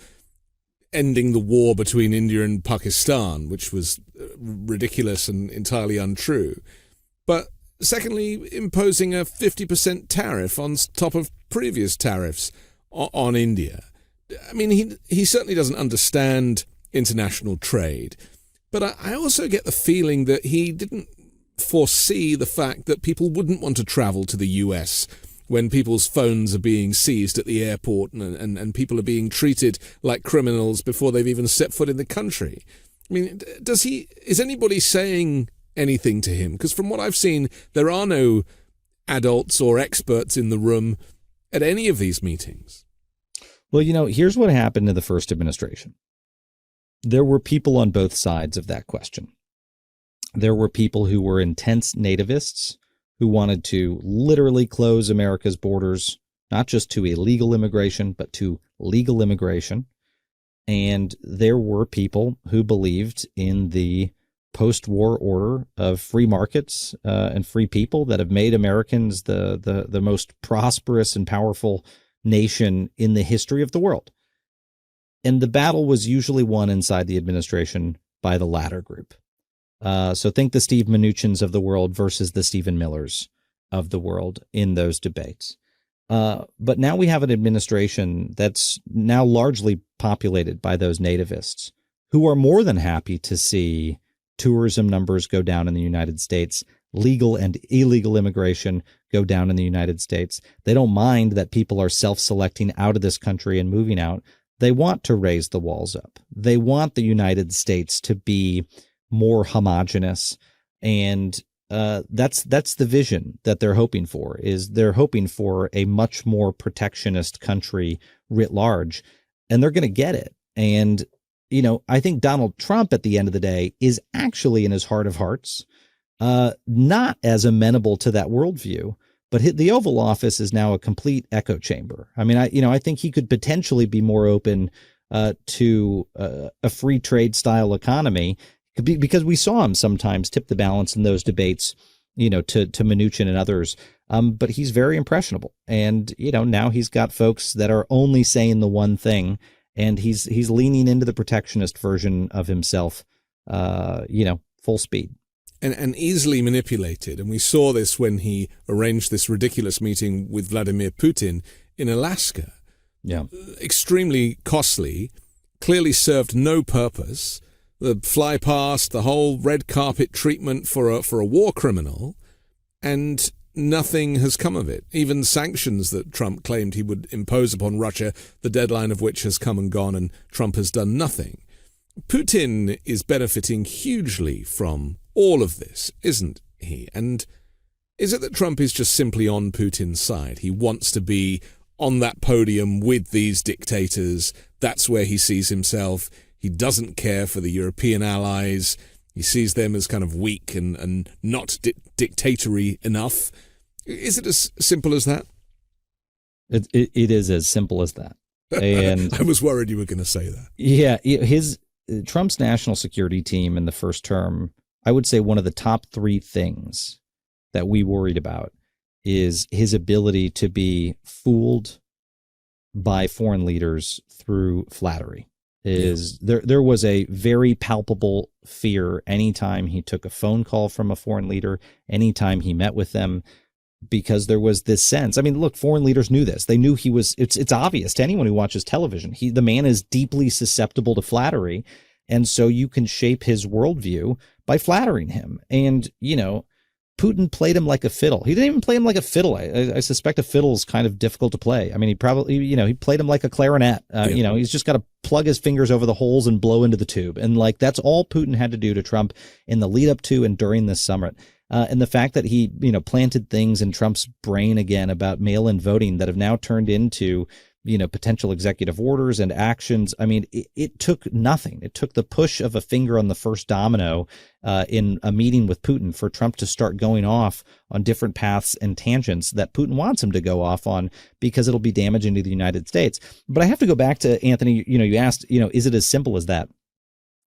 ending the war between India and Pakistan, which was ridiculous and entirely untrue. But secondly, imposing a 50% tariff on top of previous tariffs on India. I mean, he certainly doesn't understand international trade. But I also get the feeling that he didn't foresee the fact that people wouldn't want to travel to the US when people's phones are being seized at the airport and people are being treated like criminals before they've even set foot in the country. I mean, is anybody saying anything to him? Because from what I've seen, there are no adults or experts in the room at any of these meetings. Well, here's what happened in the first administration. There were people on both sides of that question. There were people who were intense nativists who wanted to literally close America's borders, not just to illegal immigration, but to legal immigration. And there were people who believed in the post-war order of free markets and free people that have made Americans the most prosperous and powerful nation in the history of the world. And the battle was usually won inside the administration by the latter group. So think the Steve Mnuchins of the world versus the Stephen Millers of the world in those debates. But now we have an administration that's now largely populated by those nativists who are more than happy to see tourism numbers go down in the United States, legal and illegal immigration go down in the United States. They don't mind that people are self-selecting out of this country and moving out. They want to raise the walls up. They want the United States to be more homogenous. And that's the vision that they're hoping for, is they're hoping for a much more protectionist country writ large, and they're going to get it. And, I think Donald Trump at the end of the day is actually in his heart of hearts, not as amenable to that worldview, but the Oval Office is now a complete echo chamber. I mean, I think he could potentially be more open to a free trade style economy, because we saw him sometimes tip the balance in those debates, to Mnuchin and others. But he's very impressionable. And, now he's got folks that are only saying the one thing, and he's leaning into the protectionist version of himself, full speed. And easily manipulated. And we saw this when he arranged this ridiculous meeting with Vladimir Putin in Alaska. Yeah. Extremely costly, clearly served no purpose. The fly past, the whole red carpet treatment for a war criminal, and nothing has come of it. Even sanctions that Trump claimed he would impose upon Russia, the deadline of which has come and gone, and Trump has done nothing. Putin is benefiting hugely from all of this, isn't he? And is it that Trump is just simply on Putin's side? He wants to be on that podium with these dictators. That's where he sees himself. He doesn't care for the European allies. He sees them as kind of weak and not dictatorial enough. Is it as simple as that? It is as simple as that. And I was worried you were going to say that. Yeah, Trump's national security team in the first term, I would say one of the top three things that we worried about is his ability to be fooled by foreign leaders through flattery. There was a very palpable fear anytime he took a phone call from a foreign leader, anytime he met with them, because there was this sense. I mean, look, foreign leaders knew this. They knew it's obvious to anyone who watches television. The man is deeply susceptible to flattery. And so you can shape his worldview by flattering him. And, Putin played him like a fiddle. He didn't even play him like a fiddle. I suspect a fiddle is kind of difficult to play. I mean, he probably, he played him like a clarinet. He's just got to plug his fingers over the holes and blow into the tube. And that's all Putin had to do to Trump in the lead up to and during this summit. And the fact that he, planted things in Trump's brain again about mail-in voting that have now turned into, potential executive orders and actions. I mean, it took nothing. It took the push of a finger on the first domino in a meeting with Putin for Trump to start going off on different paths and tangents that Putin wants him to go off on, because it'll be damaging to the United States. But I have to go back to Anthony. You asked, is it as simple as that?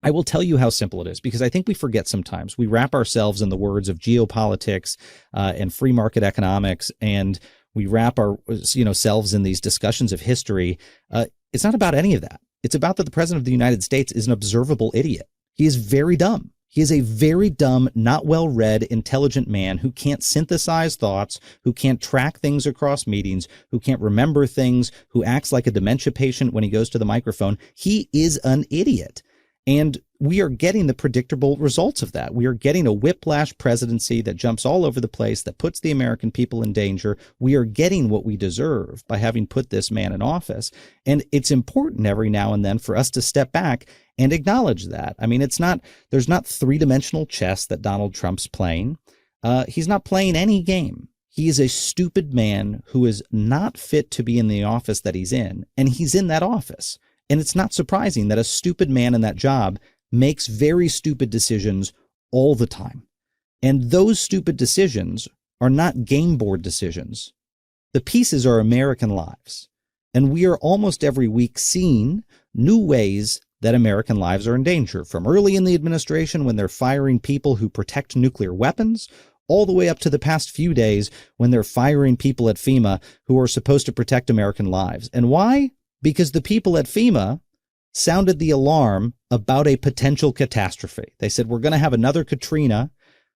I will tell you how simple it is, because I think we forget sometimes. We wrap ourselves in the words of geopolitics and free market economics, and we wrap our selves in these discussions of history. It's not about any of that. It's about that the president of the United States is an observable idiot. He is very dumb. He is a very dumb, not well-read, intelligent man who can't synthesize thoughts, who can't track things across meetings, who can't remember things, who acts like a dementia patient when he goes to the microphone. He is an idiot. And we are getting the predictable results of that. We are getting a whiplash presidency that jumps all over the place, that puts the American people in danger. We are getting what we deserve by having put this man in office. And it's important every now and then for us to step back and acknowledge that. I mean, there's not three-dimensional chess that Donald Trump's playing. He's not playing any game. He is a stupid man who is not fit to be in the office that he's in, and he's in that office. And it's not surprising that a stupid man in that job makes very stupid decisions all the time. And those stupid decisions are not game board decisions. The pieces are American lives. And we are almost every week seeing new ways that American lives are in danger, from early in the administration when they're firing people who protect nuclear weapons, all the way up to the past few days when they're firing people at FEMA who are supposed to protect American lives. And why? Because the people at FEMA sounded the alarm about a potential catastrophe. They said, we're going to have another Katrina.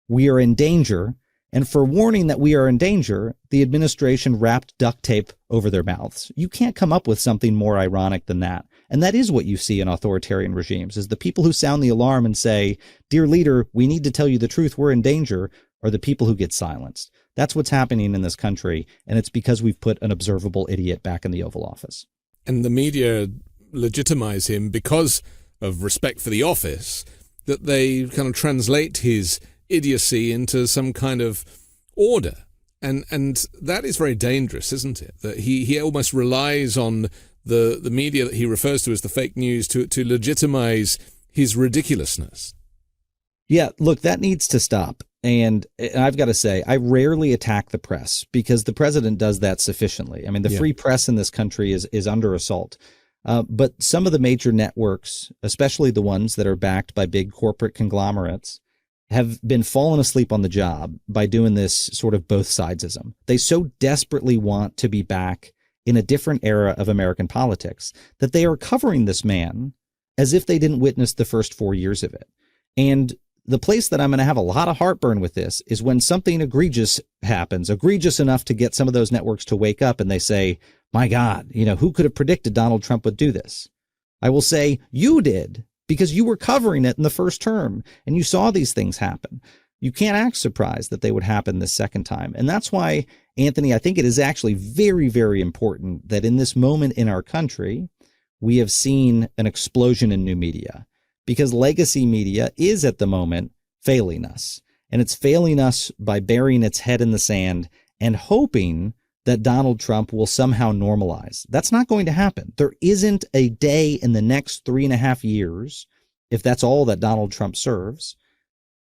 We are in danger. And for warning that we are in danger, the administration wrapped duct tape over their mouths. You can't come up with something more ironic than that. And that is what you see in authoritarian regimes, is the people who sound the alarm and say, dear leader, we need to tell you the truth, we're in danger, are the people who get silenced. That's what's happening in this country. And it's because we've put an observable idiot back in the Oval Office. And the media legitimize him because of respect for the office, that they kind of translate his idiocy into some kind of order. And that is very dangerous, isn't it? That he almost relies on the media that he refers to as the fake news to legitimize his ridiculousness. Yeah, look, that needs to stop. And I've got to say, I rarely attack the press because the president does that sufficiently. I mean, the free press in this country is under assault. But some of the major networks, especially the ones that are backed by big corporate conglomerates, have been fallen asleep on the job by doing this sort of both sidesism. They so desperately want to be back in a different era of American politics that they are covering this man as if they didn't witness the first 4 years of it. And the place that I'm going to have a lot of heartburn with this is when something egregious happens, egregious enough to get some of those networks to wake up and they say, my God, who could have predicted Donald Trump would do this? I will say you did, because you were covering it in the first term and you saw these things happen. You can't act surprised that they would happen this second time. And that's why, Anthony, I think it is actually very, very important that in this moment in our country, we have seen an explosion in new media, because legacy media is at the moment failing us. And it's failing us by burying its head in the sand and hoping that Donald Trump will somehow normalize. That's not going to happen. There isn't a day in the next 3.5 years, if that's all that Donald Trump serves,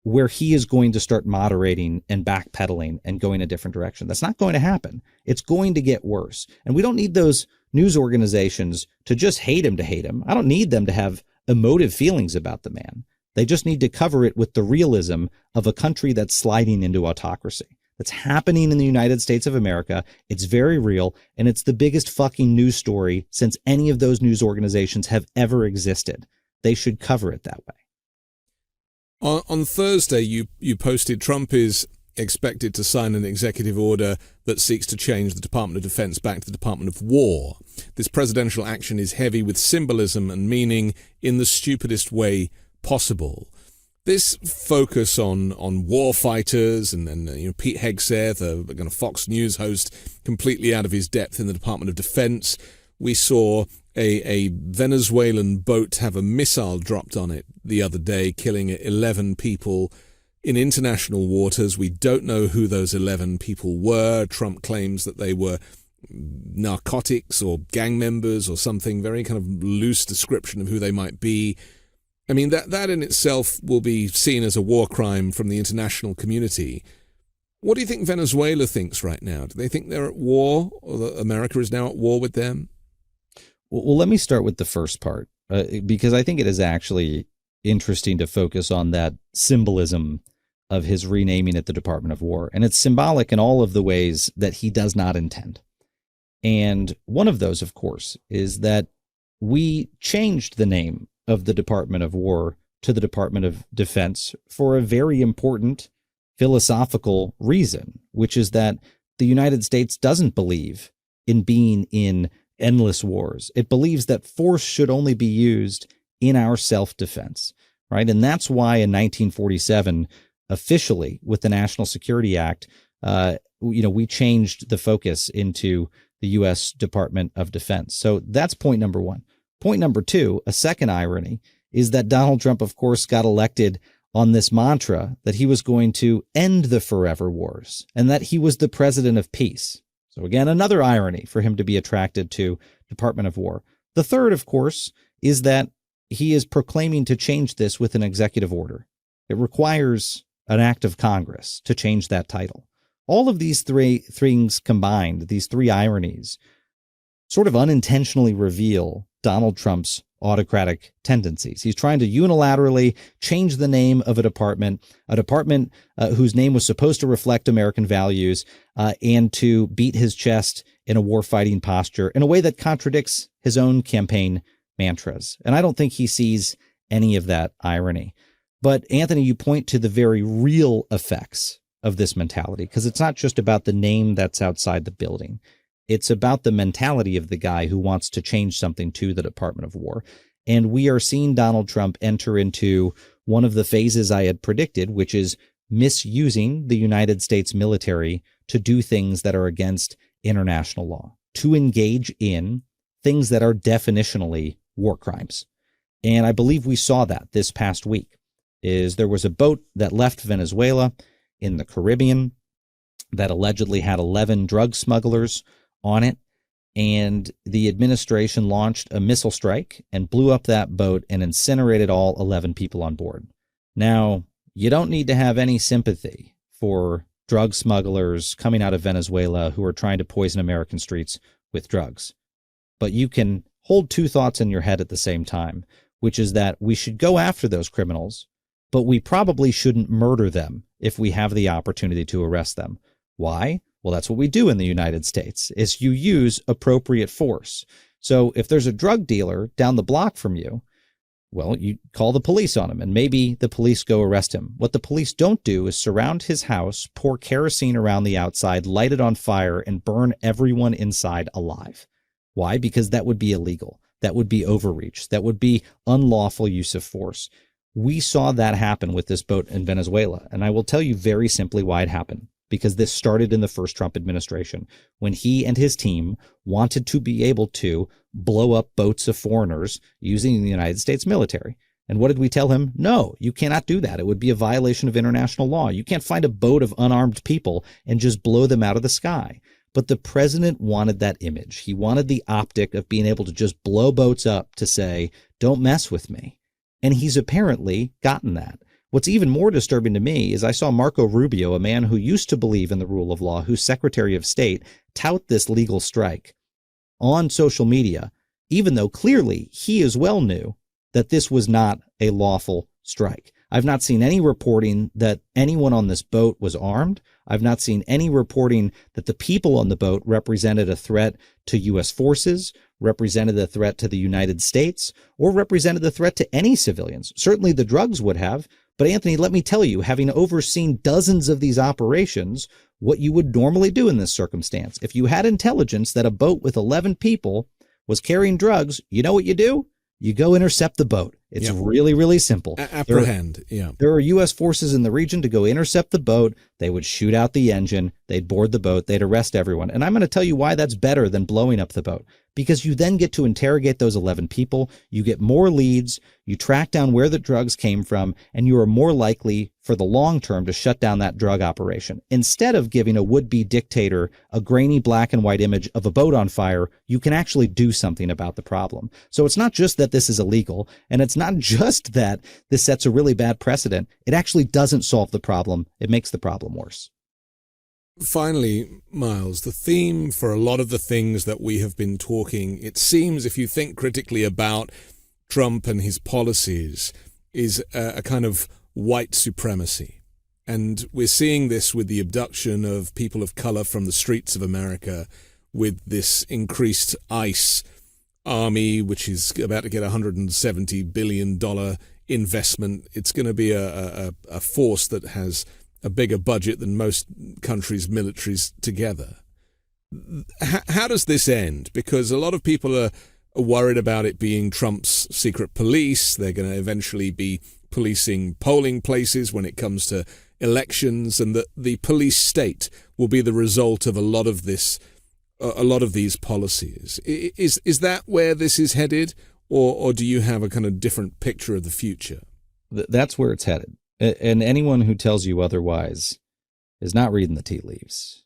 where he is going to start moderating and backpedaling and going a different direction. That's not going to happen. It's going to get worse. And we don't need those news organizations to just hate him. I don't need them to have emotive feelings about the man. They just need to cover it with the realism of a country that's sliding into autocracy. That's happening in the United States of America. It's very real, and it's the biggest fucking news story since any of those news organizations have ever existed. They should cover it that way. On Thursday, you posted Trump is expected to sign an executive order that seeks to change the Department of Defense back to the Department of War. This presidential action is heavy with symbolism and meaning in the stupidest way possible. This focus on war fighters and Pete Hegseth, a kind of Fox News host, completely out of his depth in the Department of Defense. We saw a Venezuelan boat have a missile dropped on it the other day, killing 11 people in international waters. We don't know who those 11 people were. Trump claims that they were narcotics or gang members or something, very kind of loose description of who they might be. I mean, that in itself will be seen as a war crime from the international community. What do you think Venezuela thinks right now? Do they think they're at war, or that America is now at war with them? Well, let me start with the first part, because I think it is actually interesting to focus on that symbolism of his renaming it the Department of War. And it's symbolic in all of the ways that he does not intend. And one of those, of course, is that we changed the name of the Department of War to the Department of Defense for a very important philosophical reason, which is that the United States doesn't believe in being in endless wars. It believes that force should only be used in our self-defense, right? And that's why in 1947, officially with the National Security Act, we changed the focus into the U.S. Department of Defense. So that's point number one. Point number two, a second irony, is that Donald Trump, of course, got elected on this mantra that he was going to end the forever wars and that he was the president of peace. So again, another irony for him to be attracted to Department of War. The third, of course, is that he is proclaiming to change this with an executive order. It requires an act of Congress to change that title. All of these three things combined, these three ironies, sort of unintentionally reveal Donald Trump's autocratic tendencies. He's trying to unilaterally change the name of a department whose name was supposed to reflect American values, and to beat his chest in a war-fighting posture in a way that contradicts his own campaign mantras. And I don't think he sees any of that irony. But Anthony, you point to the very real effects of this mentality, because it's not just about the name that's outside the building. It's about the mentality of the guy who wants to change something to the Department of War. And we are seeing Donald Trump enter into one of the phases I had predicted, which is misusing the United States military to do things that are against international law, to engage in things that are definitionally war crimes. And I believe we saw that this past week. There was a boat that left Venezuela in the Caribbean that allegedly had 11 drug smugglers on it, and the administration launched a missile strike and blew up that boat and incinerated all 11 people on board. Now, you don't need to have any sympathy for drug smugglers coming out of Venezuela who are trying to poison American streets with drugs. But you can hold two thoughts in your head at the same time, which is that we should go after those criminals, but we probably shouldn't murder them if we have the opportunity to arrest them. Why? Well, that's what we do in the United States, is you use appropriate force. So if there's a drug dealer down the block from you, well, you call the police on him, and maybe the police go arrest him. What the police don't do is surround his house, pour kerosene around the outside, light it on fire, and burn everyone inside alive. Why? Because that would be illegal. That would be overreach. That would be unlawful use of force. We saw that happen with this boat in Venezuela, and I will tell you very simply why it happened. Because this started in the first Trump administration, when he and his team wanted to be able to blow up boats of foreigners using the United States military. And what did we tell him? No, you cannot do that. It would be a violation of international law. You can't find a boat of unarmed people and just blow them out of the sky. But the president wanted that image. He wanted the optic of being able to just blow boats up to say, don't mess with me. And he's apparently gotten that. What's even more disturbing to me is I saw Marco Rubio, a man who used to believe in the rule of law, who's Secretary of State, tout this legal strike on social media, even though clearly he as well knew that this was not a lawful strike. I've not seen any reporting that anyone on this boat was armed. I've not seen any reporting that the people on the boat represented a threat to U.S. forces, represented a threat to the United States, or represented a threat to any civilians. Certainly the drugs would have. But Anthony, let me tell you, having overseen dozens of these operations, what you would normally do in this circumstance, if you had intelligence that a boat with 11 people was carrying drugs, you know what you do? You go intercept the boat. It's really, really simple. Apprehend. There are U.S. forces in the region to go intercept the boat. They would shoot out the engine. They'd board the boat. They'd arrest everyone. And I'm going to tell you why that's better than blowing up the boat. Because you then get to interrogate those 11 people. You get more leads. You track down where the drugs came from, and you are more likely for the long term to shut down that drug operation. Instead of giving a would-be dictator a grainy black and white image of a boat on fire, you can actually do something about the problem. So it's not just that this is illegal, and it's not just that this sets a really bad precedent. It actually doesn't solve the problem. It makes the problem worse. Finally, Miles, the theme for a lot of the things that we have been talking, it seems, if you think critically about Trump and his policies, is a kind of white supremacy. And we're seeing this with the abduction of people of color from the streets of America, with this increased ICE army, which is about to get a $170 billion investment. It's going to be a force that has a bigger budget than most countries' militaries together. How does this end? Because a lot of people are worried about it being Trump's secret police. They're going to eventually be policing polling places when it comes to elections, and that the police state will be the result of a lot of these policies. Is that where this is headed, or do you have a kind of different picture of the future? That's where it's headed. And anyone who tells you otherwise is not reading the tea leaves.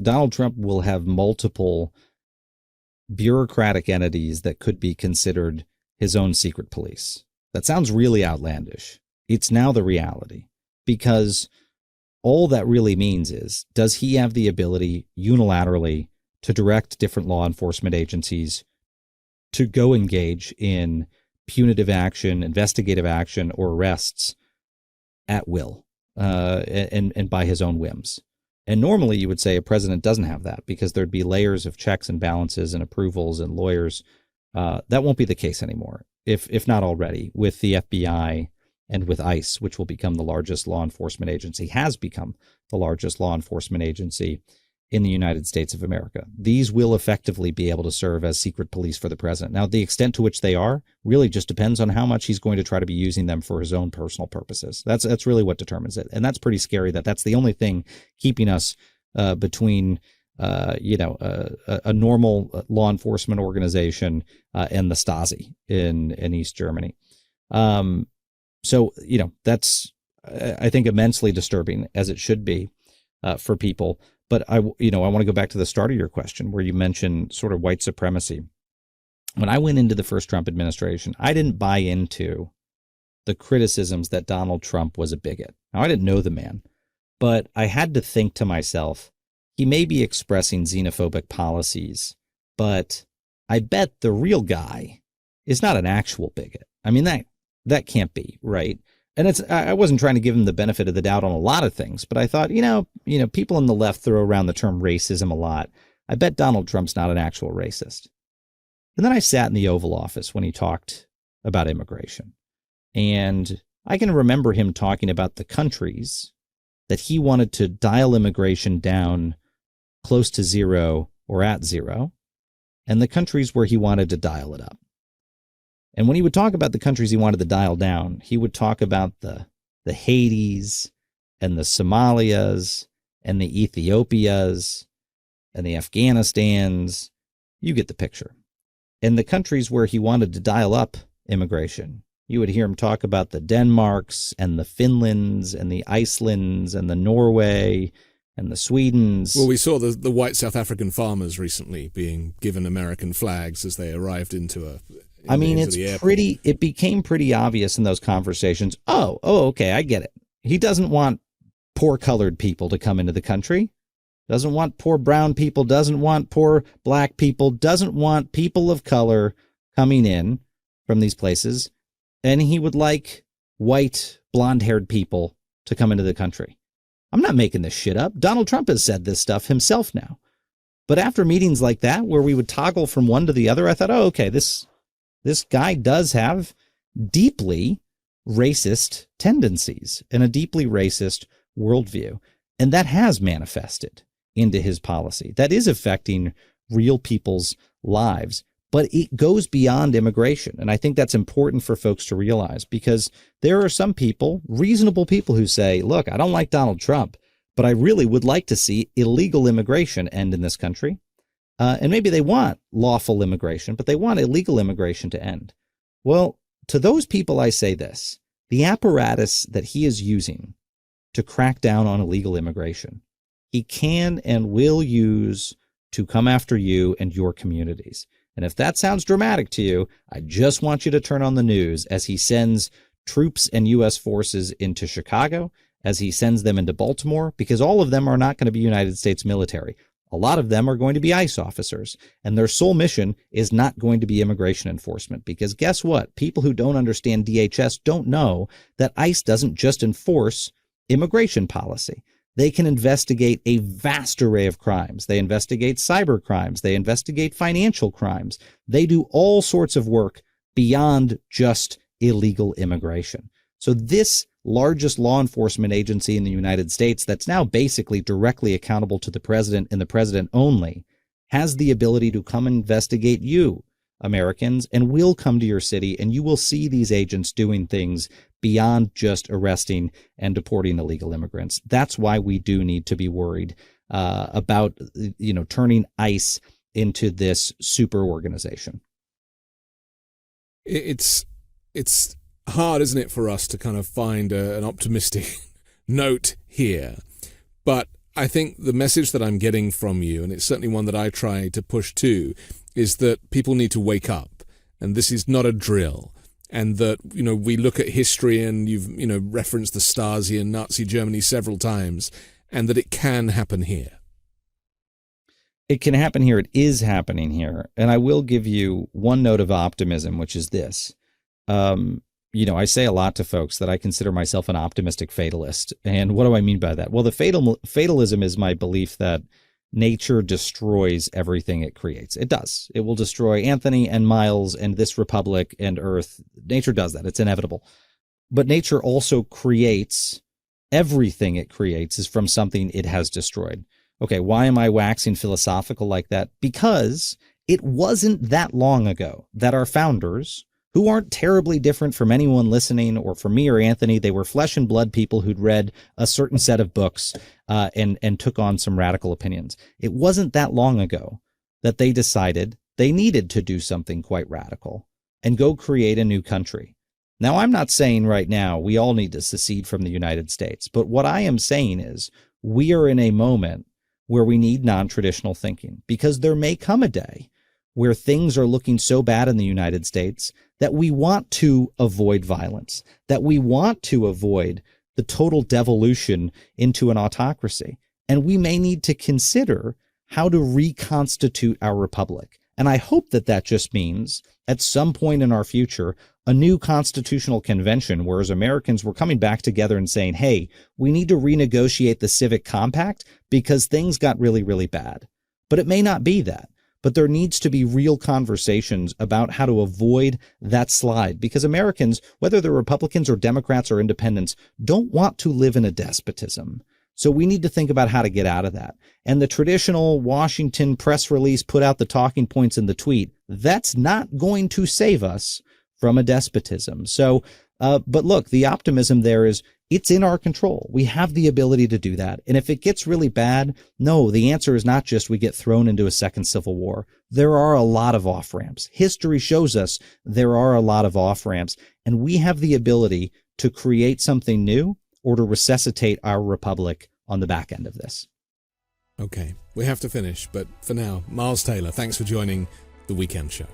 Donald Trump will have multiple bureaucratic entities that could be considered his own secret police. That sounds really outlandish. It's now the reality, because all that really means is, does he have the ability unilaterally to direct different law enforcement agencies to go engage in punitive action, investigative action, or arrests at will, and by his own whims? And normally you would say a president doesn't have that, because there'd be layers of checks and balances and approvals and lawyers. That won't be the case anymore, if not already, with the FBI and with ICE, which will become the largest law enforcement agency, has become the largest law enforcement agency in the United States of America. These will effectively be able to serve as secret police for the president. Now, the extent to which they are really just depends on how much he's going to try to be using them for his own personal purposes. That's really what determines it. And that's pretty scary, that's the only thing keeping us between a normal law enforcement organization and the Stasi in East Germany. So I think immensely disturbing, as it should be for people. But I want to go back to the start of your question, where you mentioned sort of white supremacy. When I went into the first Trump administration, I didn't buy into the criticisms that Donald Trump was a bigot. Now, I didn't know the man, but I had to think to myself, he may be expressing xenophobic policies, but I bet the real guy is not an actual bigot. I mean, that can't be right. And I wasn't trying to give him the benefit of the doubt on a lot of things, but I thought, people on the left throw around the term racism a lot. I bet Donald Trump's not an actual racist. And then I sat in the Oval Office when he talked about immigration. And I can remember him talking about the countries that he wanted to dial immigration down close to zero or at zero, and the countries where he wanted to dial it up. And when he would talk about the countries he wanted to dial down, he would talk about the Haitis and the Somalias and the Ethiopias and the Afghanistans. You get the picture. And the countries where he wanted to dial up immigration, you would hear him talk about the Denmarks and the Finlands and the Icelands and the Norway and the Swedens. Well, we saw the white South African farmers recently being given American flags as they arrived into it became pretty obvious in those conversations. Oh, okay, I get it. He doesn't want poor colored people to come into the country, doesn't want poor brown people, doesn't want poor black people, doesn't want people of color coming in from these places. And he would like white, blonde-haired people to come into the country. I'm not making this shit up. Donald Trump has said this stuff himself now. But after meetings like that, where we would toggle from one to the other, I thought, okay, this guy does have deeply racist tendencies and a deeply racist worldview. And that has manifested into his policy. That is affecting real people's lives. But it goes beyond immigration. And I think that's important for folks to realize, because there are some people, reasonable people, who say, look, I don't like Donald Trump, but I really would like to see illegal immigration end in this country. And maybe they want lawful immigration, but they want illegal immigration to end. Well, to those people, I say this: the apparatus that he is using to crack down on illegal immigration, he can and will use to come after you and your communities. And if that sounds dramatic to you, I just want you to turn on the news as he sends troops and U.S. forces into Chicago, as he sends them into Baltimore, because all of them are not going to be United States military. A lot of them are going to be ICE officers, and their sole mission is not going to be immigration enforcement. Because guess what? People who don't understand DHS don't know that ICE doesn't just enforce immigration policy. They can investigate a vast array of crimes. They investigate cyber crimes. They investigate financial crimes. They do all sorts of work beyond just illegal immigration. So this largest law enforcement agency in the United States, that's now basically directly accountable to the president and the president only, has the ability to come investigate you, Americans, and will come to your city, and you will see these agents doing things beyond just arresting and deporting illegal immigrants. That's why we do need to be worried about, turning ICE into this super organization. It's hard, isn't it, for us to kind of find an optimistic note here. But I think the message that I'm getting from you, and it's certainly one that I try to push too, is that people need to wake up, and this is not a drill. And that, we look at history, and you've, referenced the Stasi and Nazi Germany several times, and that it can happen here. It can happen here. It is happening here. And I will give you one note of optimism, which is this. I say a lot to folks that I consider myself an optimistic fatalist. And what do I mean by that? Well, the fatalism is my belief that nature destroys everything it creates. It does. It will destroy Anthony and Miles and this republic and Earth. Nature does that. It's inevitable. But nature also creates everything it creates is from something it has destroyed. Okay, why am I waxing philosophical like that? Because it wasn't that long ago that our founders, who aren't terribly different from anyone listening or from me or Anthony, they were flesh and blood people who'd read a certain set of books and took on some radical opinions. It wasn't that long ago that they decided they needed to do something quite radical and go create a new country. Now, I'm not saying right now we all need to secede from the United States, but what I am saying is we are in a moment where we need non-traditional thinking, because there may come a day where things are looking so bad in the United States that we want to avoid violence, that we want to avoid the total devolution into an autocracy. And we may need to consider how to reconstitute our republic. And I hope that that just means at some point in our future, a new constitutional convention, where as Americans, we're coming back together and saying, hey, we need to renegotiate the civic compact because things got really, really bad. But it may not be that. But there needs to be real conversations about how to avoid that slide, because Americans, whether they're Republicans or Democrats or independents, don't want to live in a despotism. So we need to think about how to get out of that. And the traditional Washington press release put out the talking points in the tweet. That's not going to save us from a despotism. So, but look, the optimism there is it's in our control. We have the ability to do that. And if it gets really bad, no, the answer is not just we get thrown into a second civil war. There are a lot of off-ramps. History shows us there are a lot of off-ramps, and we have the ability to create something new or to resuscitate our republic on the back end of this. Okay, we have to finish, but for now, Miles Taylor, thanks for joining The Weekend Show.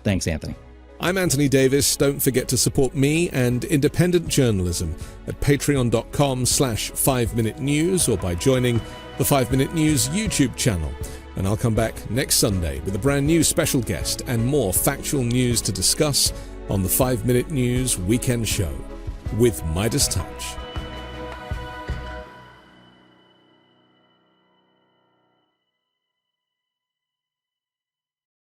Thanks, Anthony. I'm Anthony Davis. Don't forget to support me and independent journalism at patreon.com/5 Minute News or by joining the 5 Minute News YouTube channel. And I'll come back next Sunday with a brand new special guest and more factual news to discuss on the 5 Minute News Weekend Show with Midas Touch.